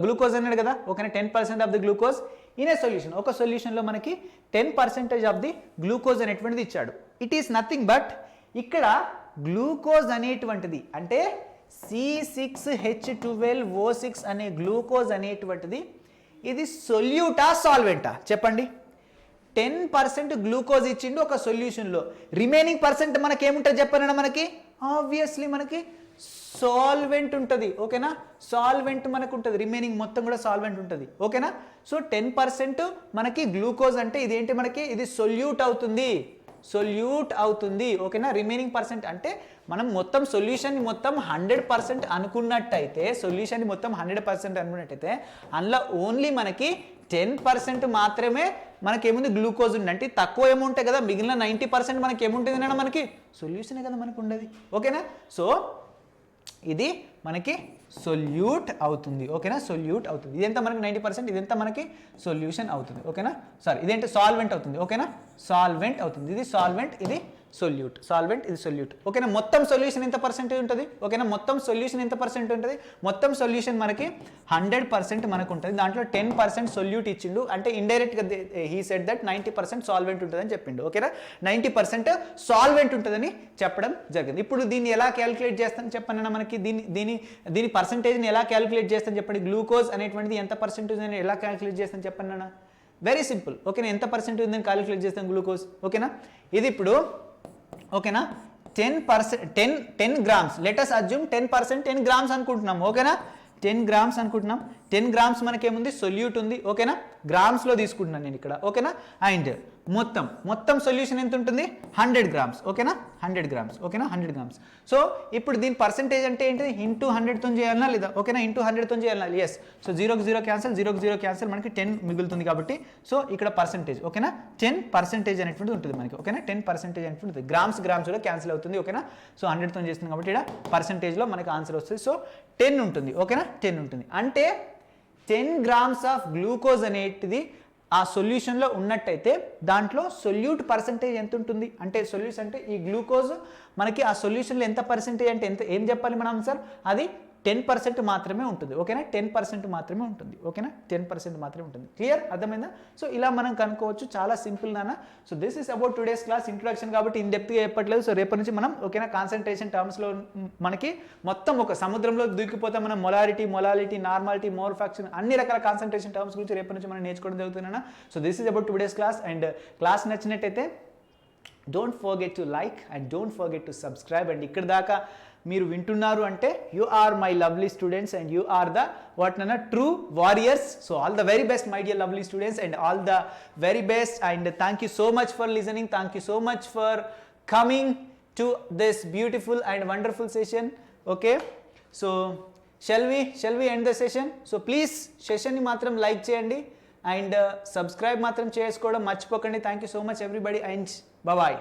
గ్లూకోజ్ అన్నాడు కదా, ఓకేనా. 10% of the glucose in a solution, ఒక సొల్యూషన్లో మనకి 10% ఆఫ్ ది గ్లూకోజ్ అనేటువంటిది ఇచ్చాడు. ఇట్ ఈస్ నథింగ్ బట్ ఇక్కడ గ్లూకోజ్ అనేటువంటిది అంటే C6H12O6 అనే గ్లూకోజ్ అనేటువంటిది ఇది సొల్యూటా సాల్వెంటా చెప్పండి. 10% గ్లూకోజ్ ఇచ్చిండు ఒక సొల్యూషన్లో, రిమైనింగ్ పర్సెంట్ మనకి ఏముంటుంది చెప్పండి మనకి. ఆబ్వియస్లీ మనకి సాల్వెంట్ ఉంటుంది, ఓకేనా. సాల్వెంట్ మనకు ఉంటుంది, రిమైనింగ్ మొత్తం కూడా సాల్వెంట్ ఉంటుంది, ఓకేనా. సో 10% మనకి గ్లూకోజ్ అంటే ఇదేంటి మనకి, ఇది సొల్యూట్ అవుతుంది, ఓకేనా. రిమైనింగ్ పర్సెంట్ అంటే మనం మొత్తం సొల్యూషన్ మొత్తం 100% అనుకున్నట్టయితే, అందులో ఓన్లీ మనకి 10% మాత్రమే మనకేముంది గ్లూకోజ్ ఉంది, అంటే తక్కువ ఏముంటాయి కదా, మిగిలిన 90% మనకి ఏముంటుంది అన్న మనకి సొల్యూషనే కదా మనకు ఉండదు, ఓకేనా. సో ఇది మనకి సొల్యూట్ అవుతుంది, ఓకేనా. సొల్యూట్ అవుతుంది, ఇదంతా మనకి 90%, ఇదంతా మనకి సొల్యూషన్ అవుతుంది, ఓకేనా. సారీ ఇదేంటి సాల్వెంట్ అవుతుంది, ఓకేనా. సాల్వెంట్ అవుతుంది, ఇది సాల్వెంట్, ఇది సొల్యూట్, ఇది సొల్యూట్, ఓకేనా. మొత్తం సొల్యూషన్ ఎంత పర్సెంటేజ్ ఉంటుంది, ఓకేనా. మొత్తం సొల్యూషన్ ఎంత పర్సెంట్ ఉంటుంది, మొత్తం సొల్యూషన్ మనకి 100% మనకు ఉంటుంది. దాంట్లో 10% సొల్యూట్ ఇచ్చిండు, అంటే ఇండైరెక్ట్గా హీ సెడ్ దట్ 90% సాల్వెంట్ ఉంటుందని చెప్పిండు, ఓకేనా. 90% సాల్వెంట్ ఉంటుందని చెప్పడం జరిగింది. ఇప్పుడు దీన్ని ఎలా క్యాలిక్యులేట్ చేస్తాను చెప్పండి మనకి, దీని పర్సెంటేజ్ని ఎలా క్యాలిక్యులేట్ చేస్తాను చెప్పండి. గ్లూకోజ్ అనేటువంటిది ఎంత పర్సెంటేజ్ అని ఎలా క్యాలిక్యులేట్ చేస్తాను చెప్పండి అన్న. వెరీ సింపుల్, ఓకేనా. ఎంత పర్సెంటేజ్ ఉందని క్యాలిక్యులేట్ చేస్తాం గ్లూకోజ్, ఓకేనా. ఇది ఇప్పుడు ఓకేనా 10 grams, let us assume 10% 10 grams అనుకుంటున్నాం, ఓకేనా. 10 గ్రామ్స్ అనుకుంటున్నాం. 10 గ్రామ్స్ మనకేముంది సొల్యూట్ ఉంది, ఓకేనా. గ్రామ్స్లో తీసుకుంటున్నాను నేను ఇక్కడ, ఓకేనా. అండ్ మొత్తం సొల్యూషన్ ఎంత ఉంటుంది 100 గ్రామ్స్, ఓకేనా. 100 గ్రామ్స్, ఓకేనా. 100 గ్రామ్స్. సో ఇప్పుడు దీని పర్సెంటేజ్ అంటే ఏంటి, ఇంటూ 100తో చేయాలన్నా లేదా, ఓకేనా. ఇంటూ 100తో చేయాలన్నా, ఎస్. సో 0కి 0 క్యాన్సిల్, 0కి 0 క్యాన్సిల్, మనకి 10 మిగులుతుంది కాబట్టి సో ఇక్కడ పర్సెంటేజ్, ఓకేనా. 10% అనేటువంటి ఉంటుంది మనకి, ఓకేనా. 10% అనేటువంటి ఉంటుంది. గ్రామ్స్ కూడా క్యాన్సిల్ అవుతుంది, ఓకేనా. సో 100తో చేస్తుంది కాబట్టి ఇక్కడ పర్సెంటేజ్లో మనకి ఆన్సర్ వస్తుంది. సో 10 ఉంటుంది, ఓకేనా. 10 ఉంటుంది అంటే 10 గ్రామ్స్ ఆఫ్ గ్లూకోజ్ అనేటిది ఆ సొల్యూషన్లో ఉన్నట్టయితే దాంట్లో సొల్యూట్ పర్సెంటేజ్ ఎంత ఉంటుంది అంటే, సొల్యూషన్ అంటే ఈ గ్లూకోజ్ మనకి ఆ సొల్యూషన్లో ఎంత పర్సెంటేజ్ అంటే ఎంత ఏం చెప్పాలి మనం ఆన్సర్, అది 10% మాత్రమే ఉంటుంది. ఓకేనా, 10% మాత్రమే ఉంటుంది. ఓకేనా, 10% మాత్రమే ఉంటుంది. క్లియర్, అర్థమైందా? సో ఇలా మనం కనుక్కోవచ్చు, చాలా సింపుల్ నాన్న. So this is about today's class, introduction కాబట్టి ఇన్ డెప్త్గా చెప్పట్లేదు. సో రేపటి నుంచి మనం ఓకేనా కాన్సన్ట్రేషన్ టర్మ్స్లో మనకి మొత్తం ఒక సముద్రంలో దూకిపోతే మనం మొలాలిటీ, నార్మాలిటీ, మోర్ ఫ్రాక్షన్ అన్ని రకాల కాన్సన్ట్రేషన్ టర్మ్స్ గురించి రేపటి నుంచి మనం నేర్చుకోవడం జరుగుతుందన్న. So this is about today's class. And class నచ్చినట్టయితే don't forget to like and don't forget to subscribe. And ఇక్కడ దాకా మీరు వింటున్నారు అంటే you are my lovely students and you are the what నన్న true warriors. So all the very best my dear lovely students and all the very best. And thank you so much for listening, thank you so much for coming to this beautiful and wonderful session. Okay, so shall we end the session? So please సెషన్ని మాత్రం like చేయండి and subscribe మాత్రం చేసుకోవడం మర్చిపోకండి. Thank you so much everybody and bye.